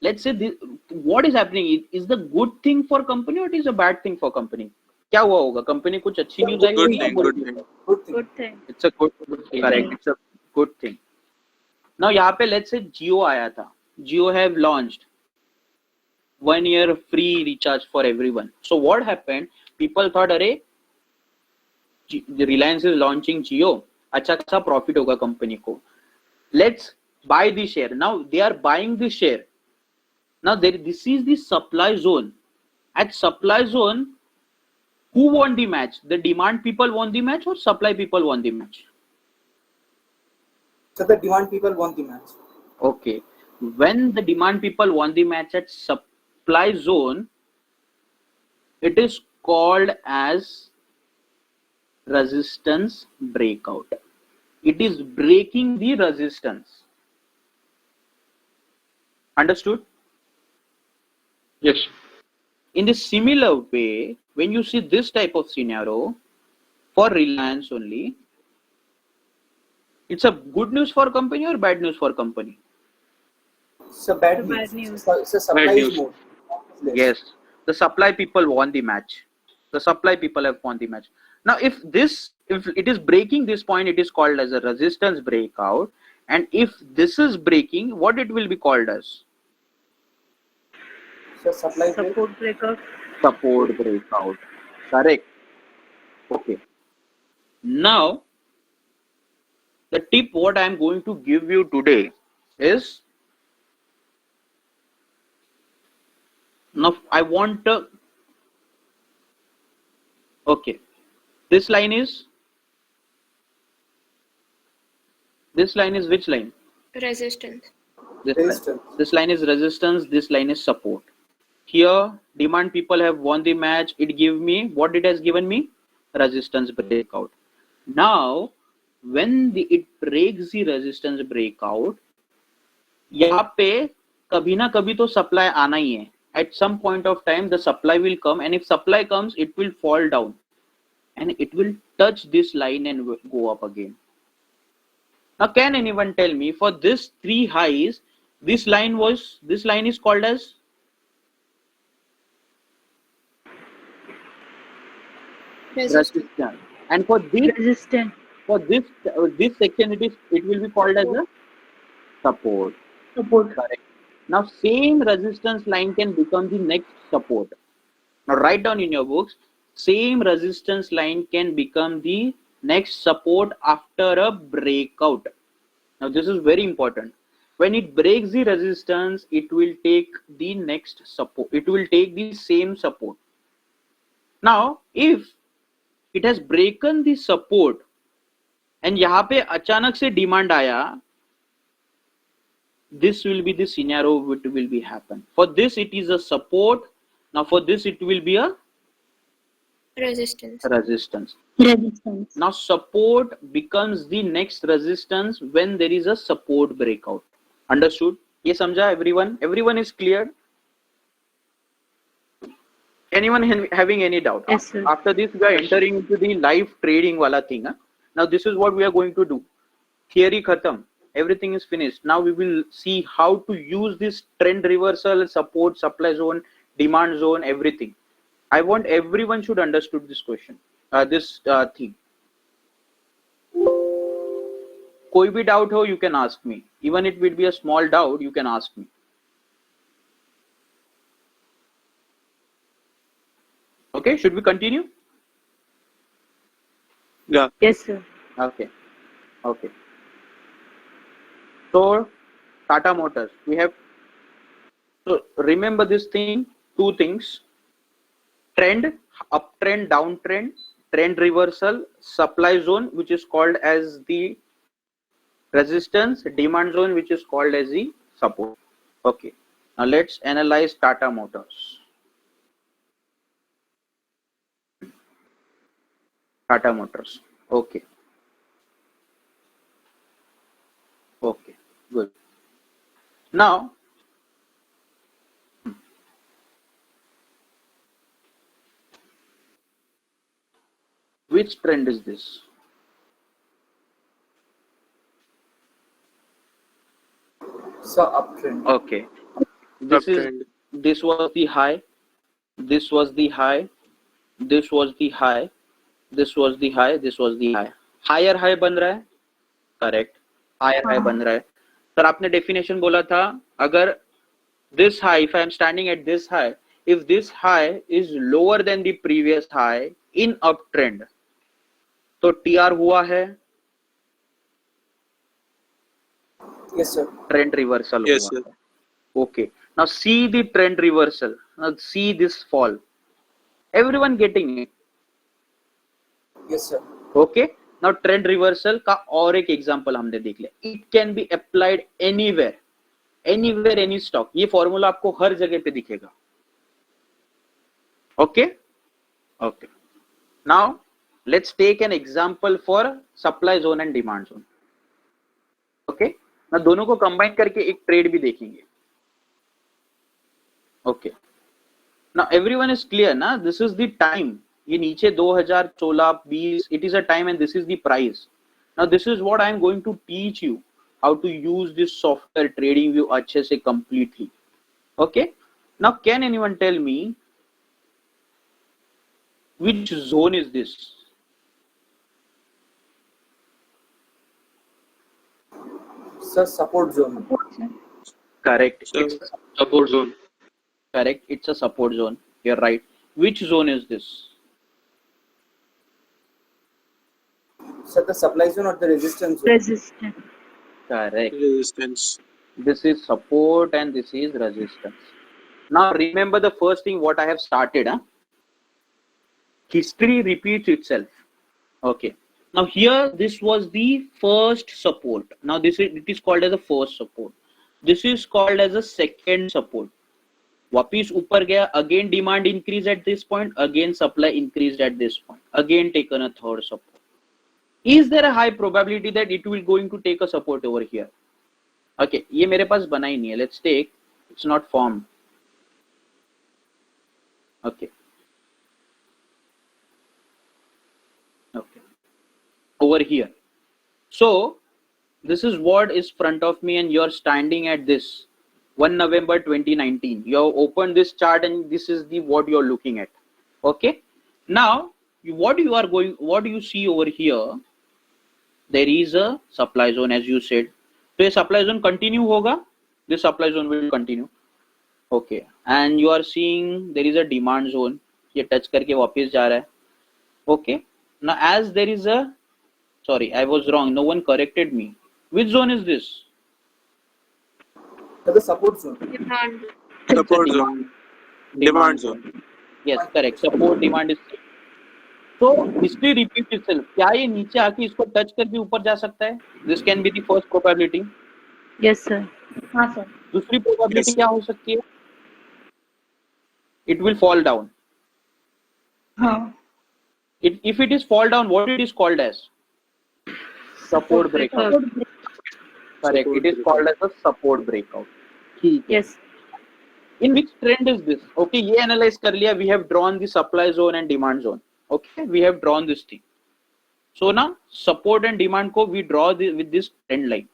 Let's say this, what is happening is the good thing for company or it is a bad thing for company? क्या हुआ होगा? कंपनी कुछ अच्छी न्यूज आई Good होगी या thing. बुरी? Good thing. Good thing. Good thing. It's a good, correct. It's a good thing. Now यहाँ पे let's say Jio आया था. Jio have launched 1 year free recharge for everyone. So what happened? People thought, अरे Reliance is launching Jio, अच्छा खासा profit होगा company को. Let's buy the share. Now they are buying the share. Now this is the supply zone. At supply zone, who won the match? The demand people won the match or supply people won the match? So the demand people won the match. Okay. When the demand people won the match at supply zone, it is called as resistance breakout. It is breaking the resistance. Understood? Yes. In the similar way, when you see this type of scenario for Reliance only, it's a good news for company or bad news for company? So bad Bad news. news. So supply Bad is news. more. Yes, the supply people won the match. The supply people have won the match. Now, if it is breaking this point, it is called as a resistance breakout. And if this is breaking, what it will be called as? So supply break. Support breakout. Support breakout. Correct. Okay. Now, the tip what I am going to give you today is, now I want okay, this line is which line? Resistance. This line. Resistance. This line is resistance, this line is support. Here demand people have won the match. It give me what it has given me? Resistance breakout. Now when it breaks the resistance breakout, यहाँ पे कभी ना कभी तो supply आना ही है. At some point of time the supply will come, and if supply comes it will fall down and it will touch this line and go up again. Now can anyone tell me, for this 3 highs, this line is called as? Resistance. And for this Resistant. this section it will be called as a support. Support. Correct. Now same resistance line can become the next support. Now write down in your books, same resistance line can become the next support after a breakout. Now this is very important. When it breaks the resistance, it will take the next support. It will take the same support. Now if it has broken the support and यहाँ पे अचानक से demand आया, this will be the scenario which will be happen. For this it is a support. Now for this it will be a Resistance. resistance. Resistance. Now support becomes the next resistance when there is a support breakout. Understood? ये समझा everyone? Everyone is clear? Anyone having any doubt? Yes, sir. After this we are entering into the live trading wala thing. Huh? Now this is what we are going to do. Theory khatam. Everything is finished. Now we will see how to use this trend reversal, support, supply zone, demand zone, everything. I want everyone should understood this question, this thing. कोई भी doubt हो, you can ask me. Even it will be a small doubt, you can ask me. Okay, should we continue? Yeah. Yes, sir. Okay. Okay. So Tata Motors, we have, so remember this thing, two things: trend, uptrend, downtrend, trend reversal, supply zone, which is called as the resistance, demand zone, which is called as the support. Okay. Now let's analyze Tata Motors. Tata Motors. Okay. Okay. Good. Now, which trend is this? So uptrend. Okay. This is, Uptrend. this was the high, this was the high, this was the high, this was the high, this was the high. Higher high बन रहा है, correct. Higher high बन रहा है. Sir आपने definition बोला था, अगर this high, if I am standing at this high, if this high is lower than the previous high in uptrend, तो TR हुआ है, Yes, sir. trend reversal Yes, हुआ sir. है. Okay. Now see the trend reversal. Now see this fall. Everyone getting it? Yes, sir. Okay. Now trend reversal का और एक example हमने देख लिया. It can be applied anywhere, anywhere, any stock. ये formula आपको हर जगह पे दिखेगा. Okay. Okay. Now let's take an example for supply zone and demand zone. Okay. Now दोनों को combine करके एक trade भी देखेंगे. Okay. Now everyone is clear ना? This is the time. ये नीचे 2016-20 it is a time and this is the price. Now this is what I am going to teach you how to use this software TradingView अच्छे से completely. Okay. Now can anyone tell me which zone is this? Sir, support zone. Correct. Sir, It's support zone. correct. It's a support zone. You're right. Which zone is this? Sir, the supply zone or the resistance zone? Resistance. Correct. Resistance. This is support and this is resistance. Now remember the first thing what I have started. History repeats itself. Okay. Now here this was the first support. Now it is called as a first support. This is called as a second support. वापिस ऊपर गया, again demand increased at this point, again supply increased at this point, again taken a third support. Is there a high probability that it will going to take a support over here? Okay, ये मेरे पास बना ही नहीं है. Let's take, it's not formed. Okay. Okay. Over here. So this is what is front of me and you're standing at this 1 November 2019. You have opened this chart and this is the what you're looking at. Okay. Now what do you see over here? There is a supply zone as you said. So a supply zone continue hoga. This supply zone will continue. Okay. And you are seeing there is a demand zone. ये touch करके वापस जा रहा है. Okay. Now as there is a, sorry, I was wrong. No one corrected me. Which zone is this? Sir, the support zone. Demand. Support zone. Demand zone. Yes, correct. Support demand is. So history repeats itself. क्या ये नीचे आके इसको touch करके ऊपर जा सकता है? This can be the first probability. Yes, sir. हाँ sir. दूसरी probability Yes. क्या हो सकती है? It will fall down. हाँ. If it is fall down, what it is called as? Support breakout. Correct. It is called as a support breakout. ठीक है. Yes. In which trend is this? Okay, ये analyze कर लिया. We have drawn the supply zone and demand zone. Okay, we have drawn this thing. So now support and demand ko we draw with this trend line.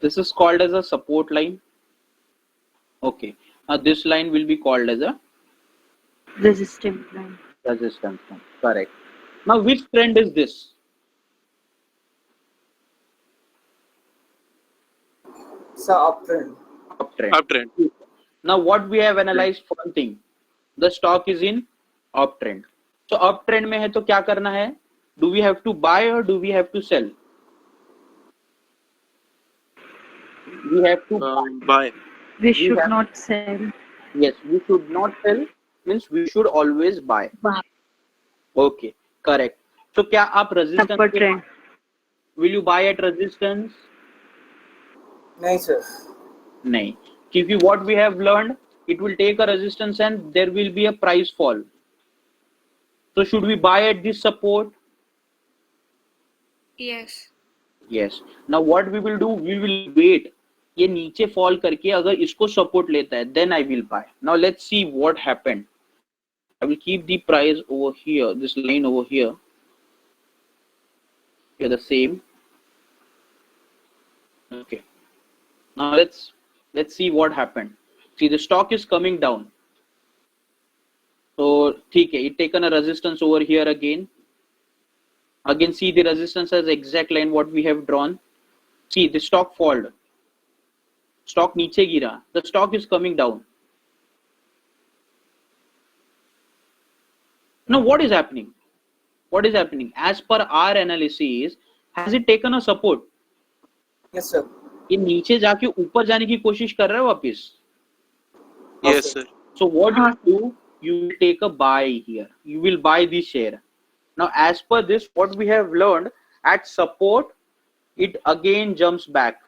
This is called as a support line. Okay. Now this line will be called as a Resistance line. resistance line. Correct. Now which trend is this? It's a uptrend. Uptrend. Uptrend. Now what we have analyzed one thing, the stock is in uptrend. So uptrend में है तो क्या करना है? Do we have to buy or do we have to sell? We have to Buy. We should have- not sell. Yes, we should not sell, means we should always buy. Buy. Okay, correct. So क्या आप Upper resistance trend. will you buy at resistance? Nice, sir. नहीं, क्योंकि what we have learned, it will take a resistance and there will be a price fall. So should we buy at this support? Yes. Yes. Now what we will do, we will wait. ये नीचे fall करके अगर इसको support लेता है, then I will buy. Now let's see what happened. I will keep the price over here, this line over here. Here the same. Okay. Now let's see what happened. See, the stock is coming down. So ठीक है, it taken a resistance over here again. Again, see the resistance as exact line what we have drawn. See the stock fall. Stock नीचे गिरा. The stock is coming down. Now what is happening? What is happening? As per our analysis, has it taken a support? Yes, sir. ये नीचे जाके ऊपर जाने की कोशिश कर रहा है वापिस. Yes, sir. So what you do? You will take a buy here. You will buy the share. Now, as per this, what we have learned, at support, it again jumps back.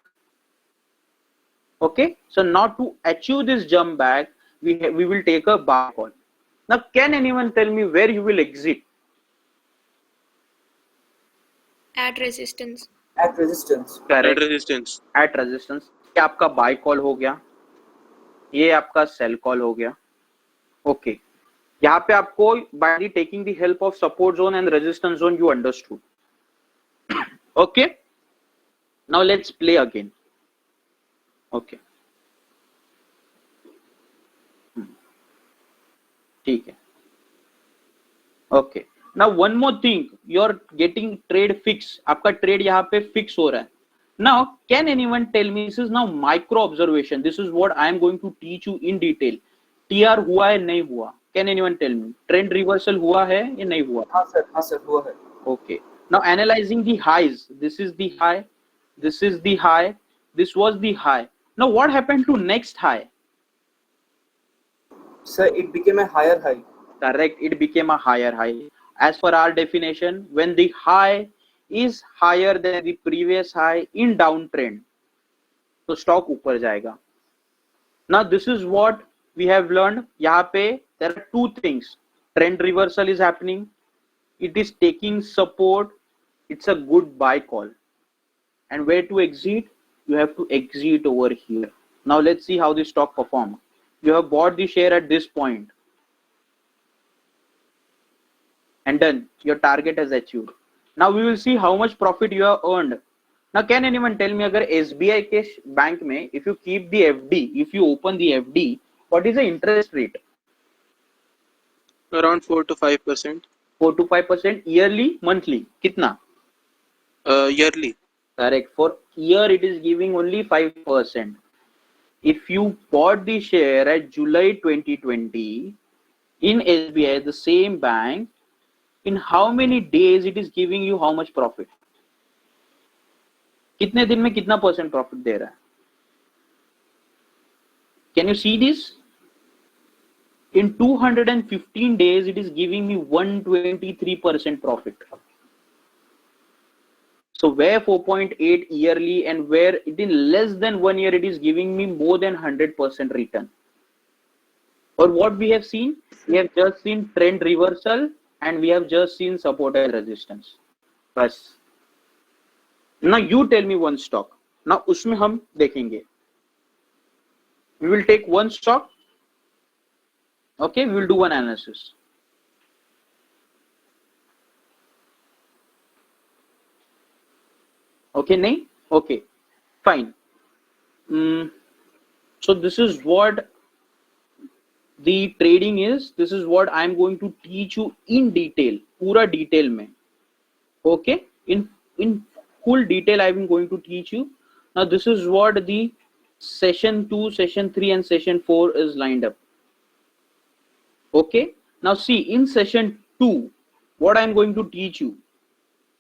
Okay. So now to achieve this jump back, we will take a buy call. Now, can anyone tell me where you will exit? At resistance. At resistance. At Correct. resistance. At resistance. ये आपका buy call हो गया. ये आपका sell call हो गया. Okay. यहाँ पे आपको by taking the help of support zone and resistance zone you understood. Okay. Now let's play again. Okay. ठीक है. Okay. Now one more thing, you're getting trade fix. आपका trade यहाँ पे fix हो रहा है. Now, can anyone tell me, this is now micro observation. This is what I am going to teach you in detail. TR हुआ है नहीं हुआ? Can anyone tell me? Trend reversal हुआ है या नहीं हुआ? हाँ sir, हुआ है. Okay. Now analyzing the highs. This is the high. This is the high. This was the high. Now what happened to next high? Sir, it became a higher high. Correct. It became a higher high. As per our definition, when the high is higher than the previous high in downtrend, तो stock ऊपर जाएगा. Now this is what we have learned. यहाँ पे there are two things. Trend reversal is happening. It is taking support. It's a good buy call. And where to exit? You have to exit over here. Now let's see how the stock performed. You have bought the share at this point. And done. Your target has achieved. Now we will see how much profit you have earned. Now can anyone tell me, अगर SBI के bank में, if you keep the FD, if you open the FD, what is the interest rate? Around 4 to 5%. 4 to 5% yearly, monthly. कितना? Yearly. Correct. For year, it is giving only 5%. If you bought the share at July 2020 in SBI, the same bank, in how many days it is giving you how much profit? कितने दिन में कितना % profit दे रहा है? Can you see this? In 215 days, it is giving me 123% profit. So where 4.8 yearly and where it in less than 1 year, it is giving me more than 100% return. Or what we have seen? We have just seen trend reversal and we have just seen support and resistance. Bas. Now you tell me one stock. Now उसमें हम देखेंगे. We will take one stock. Okay, we will do one analysis. Okay, nahi? Okay, fine. So this is what the trading is. This is what I am going to teach you in detail. पूरा detail में. Okay, in full detail I am going to teach you. Now this is what the session 2, session 3 and session 4 is lined up. Okay, now see in session 2 what I'm going to teach you.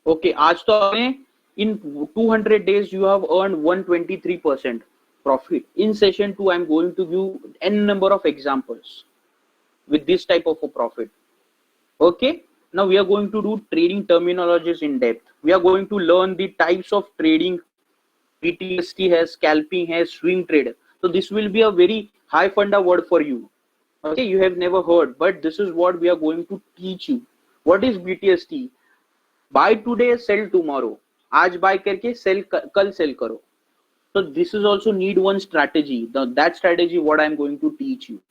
Okay, आज तो आपने in 200 days you have earned 123% profit. In session 2 I'm going to give n number of examples with this type of a profit. Okay, now we are going to do trading terminologies in depth. We are going to learn the types of trading. BTST has, scalping has, swing trade. So this will be a very high funda word for you. Okay, you have never heard, but this is what we are going to teach you. What is BTST? Buy today, sell tomorrow. आज buy करके sell कल sell करो. So this is also need one strategy. That strategy what I am going to teach you.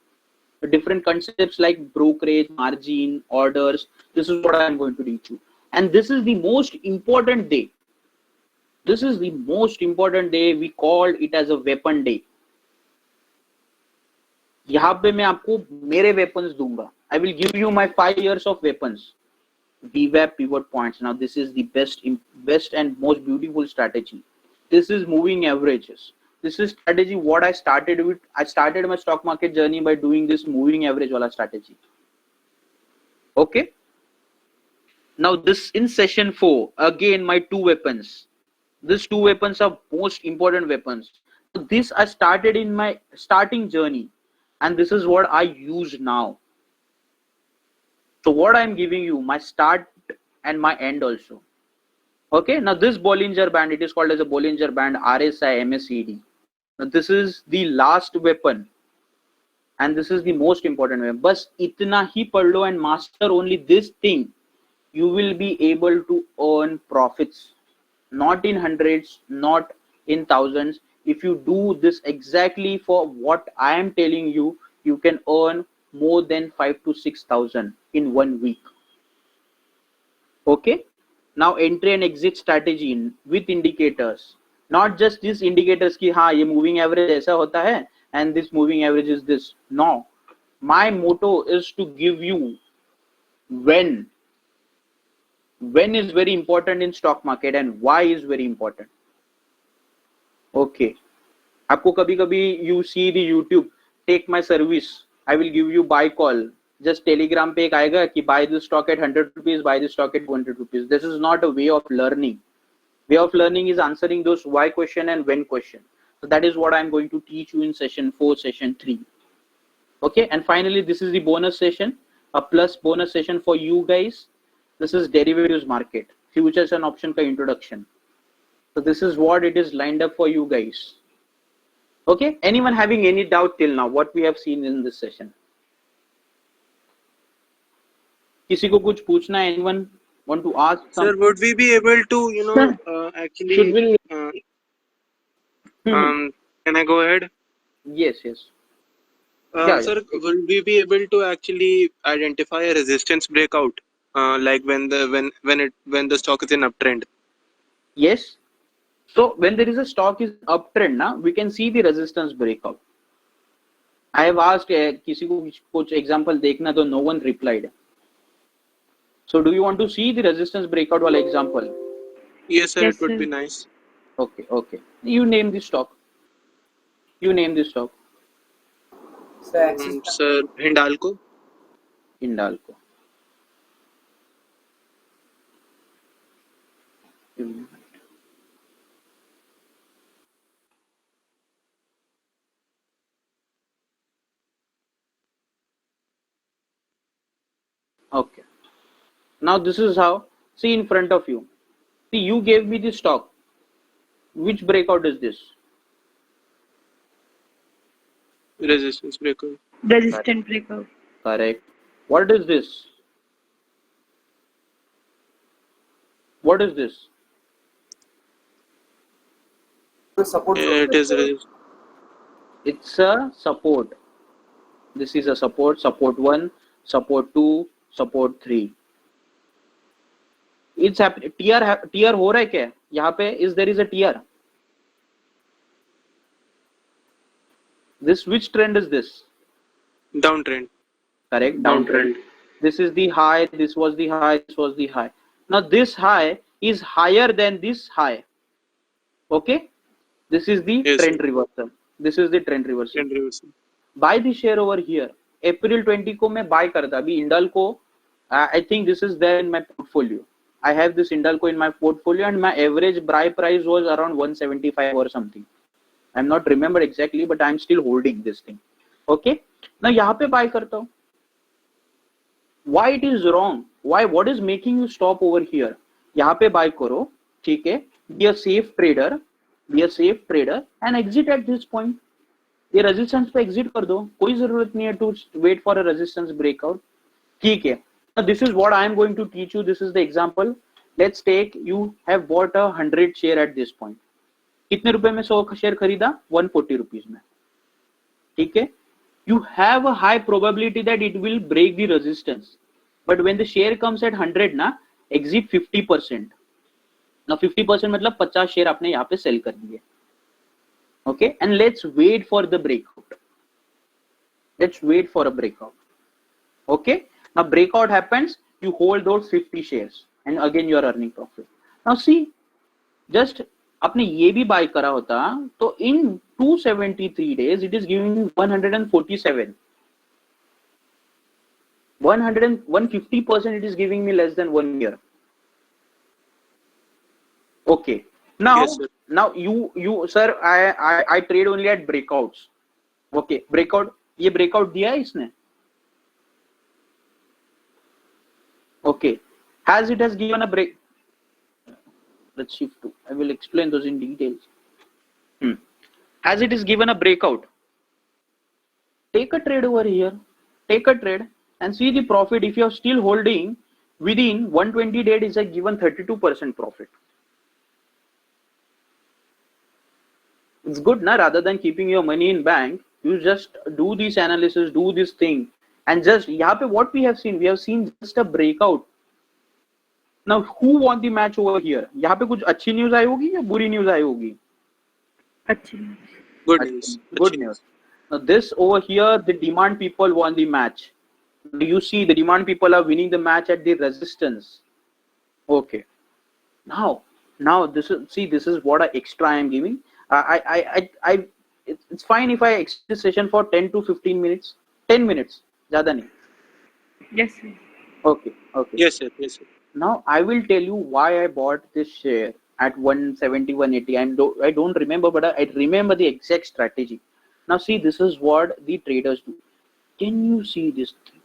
The different concepts like brokerage, margin, orders. This is what I am going to teach you. And this is the most important day. This is the most important day. We call it as a weapon day. यहाँ पे मैं आपको मेरे weapons दूंगा. I will give you my 5 years of weapons. VWAP pivot points. Now this is the best and most beautiful strategy. This is moving averages. This is strategy what I started with. I started my stock market journey by doing this moving average wala strategy. Okay. Now this in session 4 again my 2 weapons. These 2 weapons are most important weapons. This I started in my starting journey, and this is what I use now. So what I'm giving you, my start and my end also. Okay, now this Bollinger Band, it is called as a Bollinger Band, RSI, MACD. Now this is the last weapon, and this is the most important weapon. Bas itna hi pad lo and master only this thing, you will be able to earn profits. Not in hundreds, not in thousands. If you do this exactly for what I am telling you, you can earn more than 5,000 to 6,000 in 1 week. Okay. Now entry and exit strategy with indicators. Not just these indicators ki हाँ ये moving average ऐसा होता है and this moving average is this. No. My motto is to give you when is very important in stock market and why is very important. Okay, आपको कभी कभी you see the YouTube, take my service, I will give you buy call. Just Telegram पे एक आएगा कि buy this stock at 100 rupees, buy this stock at 200 rupees. This is not a way of learning. Way of learning is answering those why question and when question. So that is what I am going to teach you in session 4, session 3. Okay, and finally this is the bonus session, a plus bonus session for you guys. This is derivatives market, futures and option ka introduction. So this is what it is lined up for you guys. Okay, anyone having any doubt till now what we have seen in this session? किसी को कुछ पूछना है? Anyone want to ask something? Sir, would we be able to, actually, Should we? can I go ahead? Yes. Sir, will we be able to actually identify a resistance breakout, like when the stock is in uptrend? Yes. So when there is a stock is uptrend, na, we can see the resistance breakout. I have asked किसी को कुछ example देखना तो no one replied. So do you want to see the resistance breakout wala example? Yes, sir. Yes, It would sir. be nice. Okay. You name the stock. So Axis Sir, Hindalco. Hindalco. Okay. Now this is how, see in front of you. See, you gave me the stock. Which breakout is this? Resistance breakout. Resistant breakout. Correct. What is this? What is this? support. It is It's a support. This is a support 1, support 2, support 3. It's happening. TR हो रहा है क्या यहाँ पे? Is there is a TR? This which trend is this? downtrend. Correct. Downtrend. This is the high. This was the high. This was the high. Now this high is higher than this high. Okay. This is the Yes. trend reversal. This is the trend reversal. Trend reversal. Buy the share over here. April 20 को मैं buy करता. अभी Hindalco, I think this is there in my portfolio. I have this Hindalco in my portfolio and my average buy price was around 175 or something. I'm not remember exactly, but I'm still holding this thing. Okay. Now यहाँ पे buy करता हूँ. Why it is wrong? Why? What is making you stop over here? यहाँ पे buy करो, ठीक है? Be a safe trader. Be a safe trader and exit at this point. ये रेजिस्टेंस पे एग्जिट कर दो, कोई जरूरत नहीं है to wait for a resistance breakout. ठीक है. This is what I am going to teach you. This is the example. Let's take you have bought a 100 share at this point. कितने रुपए में 100 शेयर खरीदा? 140 रुपीज में. ठीक है. You have a high probability that it will break the resistance, but when the share comes at 100 ना, exit 50%. ना 50% मतलब 50 शेयर आपने यहाँ पे सेल कर दिए. Okay, and let's wait for the breakout. Let's wait for a breakout. Okay, now breakout happens, you hold those 50 shares and again you are earning profit. Now see, just आपने ये भी buy करा होता तो in 273 days it is giving you 147. 150% it is giving me less than 1 year. Okay. Now, Yes, sir. now you sir, I trade only at breakouts. Okay, breakout. ये breakout दिया है इसने. Okay, has given a break. Let's shift to. I will explain those in details. As it is given a breakout, take a trade over here. Take a trade and see the profit. If you are still holding within 120 days, is a given 32% profit. It's good, na? Rather than keeping your money in bank, you just do this analysis, do this thing, and just यहाँ पे what we have seen just a breakout. Now, who won the match over here? यहाँ पे कुछ अच्छी news आई होगी या बुरी news आई होगी? अच्छी. Good news. Good news. Now, this over here, the demand people won the match. Do you see the demand people are winning the match at the resistance? Okay. Now this is what extra I am giving. It's fine if I extend the session for 10 to 15 minutes. 10 minutes, ज़्यादा नहीं. Yes, sir. Okay. Yes, sir. Yes, sir. Now I will tell you why I bought this share at 170, 180. I don't remember, but I remember the exact strategy. Now see, this is what the traders do. Can you see this thing?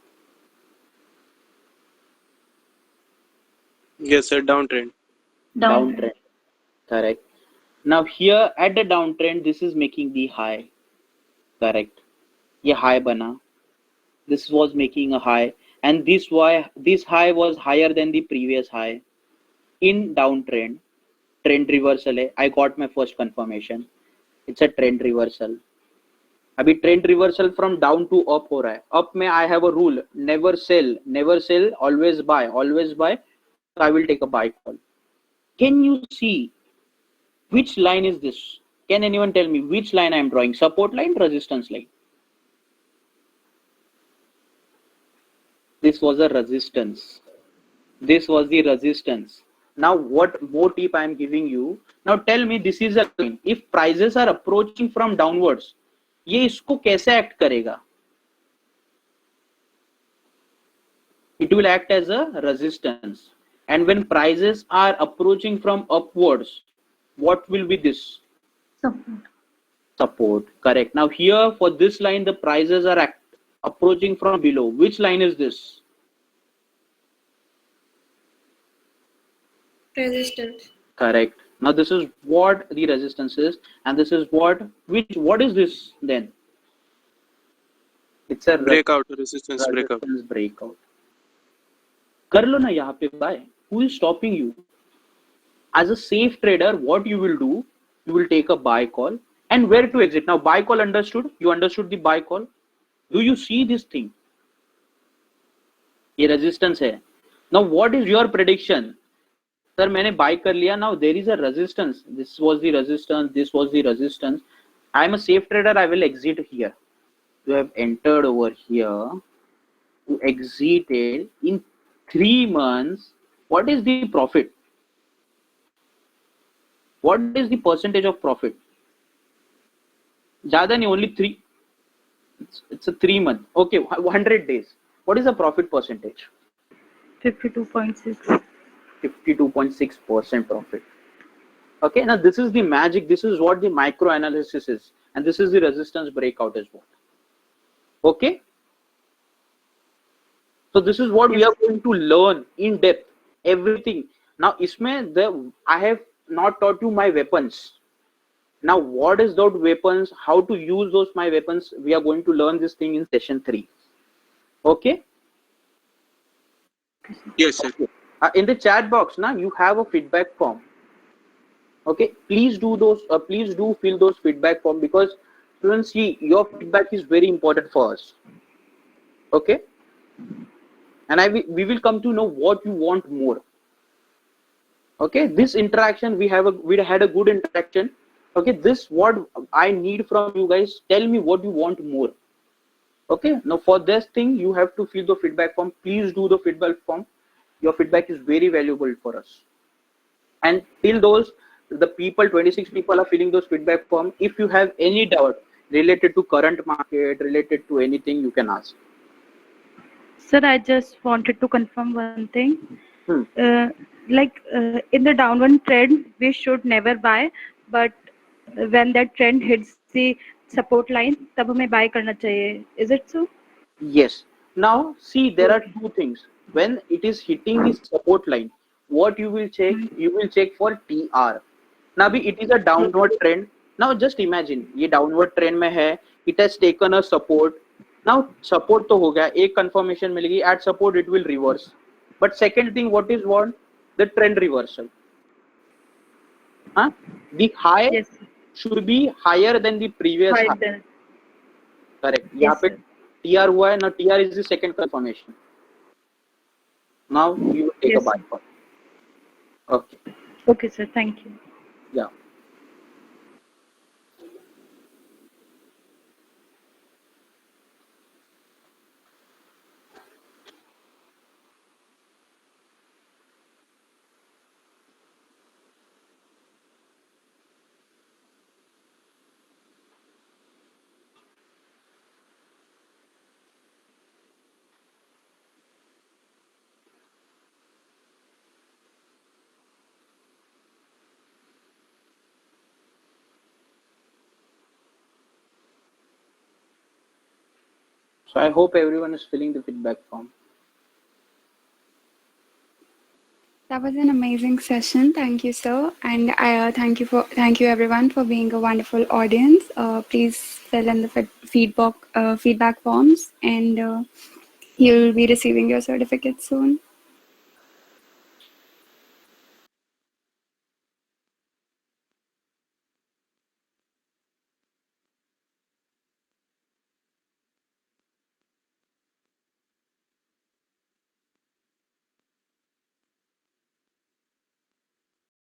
Yes, sir. Downtrend. Downtrend. Correct. Now here at the downtrend, this is making the high. Correct. ये high बना. This was making a high, and this high was higher than the previous high. In downtrend, trend reversal है. I got my first confirmation. It's a trend reversal. अभी trend reversal from down to up हो रहा है. Up में I have a rule: never sell, always buy. So I will take a buy call. Can you see which line is this? Can anyone tell me which line I am drawing? Support line, resistance line? This was a resistance. This was the resistance. Now what more tip I am giving you? Now tell me, this is a line. If prices are approaching from downwards, ये इसको कैसे act करेगा? It will act as a resistance. And when prices are approaching from upwards, what will be this? Support. Correct. Now here for this line, the prices are approaching from below. Which line is this? Resistance. Correct. Now this is what the resistance is, and this is what is this then? It's a Breakout. Resistance breakout. breakout. कर लो ना यहाँ पे buy. Who is stopping you? As a safe trader, what you will do? You will take a buy call. And where to exit? Now buy call understood. You understood the buy call. Do you see this thing? ये resistance है. Now what is your prediction? Sir, मैंने buy कर लिया. Now there is a resistance. This was the resistance. This was the resistance. I am a safe trader. I will exit here. You have entered over here. You exited in 3 months. What is the profit? What is the percentage of profit? ज़्यादा नहीं, only 3. It's a 3 month. Okay, 100 days. What is the profit percentage? 52.6. 52.6% profit. Okay, now this is the magic. This is what the micro analysis is, and this is the resistance breakout as well. Okay. So this is what we are going to learn in depth, everything. Now, I have not taught you my weapons. Now, what is those weapons? How to use those my weapons? We are going to learn this thing in session 3. Okay. Yes, sir. In the chat box, now you have a feedback form. Okay, please do those. Please do fill those feedback form, because students, see, your feedback is very important for us. Okay. And we will come to know what you want more. Okay, this interaction we had a good interaction. Okay, this what I need from you guys. Tell me what you want more. Okay, now for this thing you have to fill the feedback form. Please do the feedback form. Your feedback is very valuable for us. And till the 26 people are filling those feedback form. If you have any doubt related to current market, related to anything, you can ask. Sir, I just wanted to confirm one thing. In the downward trend, we should never buy, but when that trend hits the support line, तब हमें buy करना चाहिए. Is it so? Yes. Now, see, there are two things. When it is hitting the support line, what you will check? You will check for TR. Now, it is a downward trend. Now, just imagine, ये downward trend में है. It has taken a support. Now, support तो हो गया. एक confirmation मिलेगी. At support, it will reverse. But second thing, what is what? The trend reversal. The high should be higher than the previous high. Correct. यहाँ पे TR हुआ है. Now TR is the second confirmation. Now you will take a buy call. Okay. Okay, sir. Thank you. Yeah. So I hope everyone is filling the feedback form. That was an amazing session. Thank you, sir, and I thank you everyone for being a wonderful audience. Please fill in the feedback forms, and you'll be receiving your certificate soon.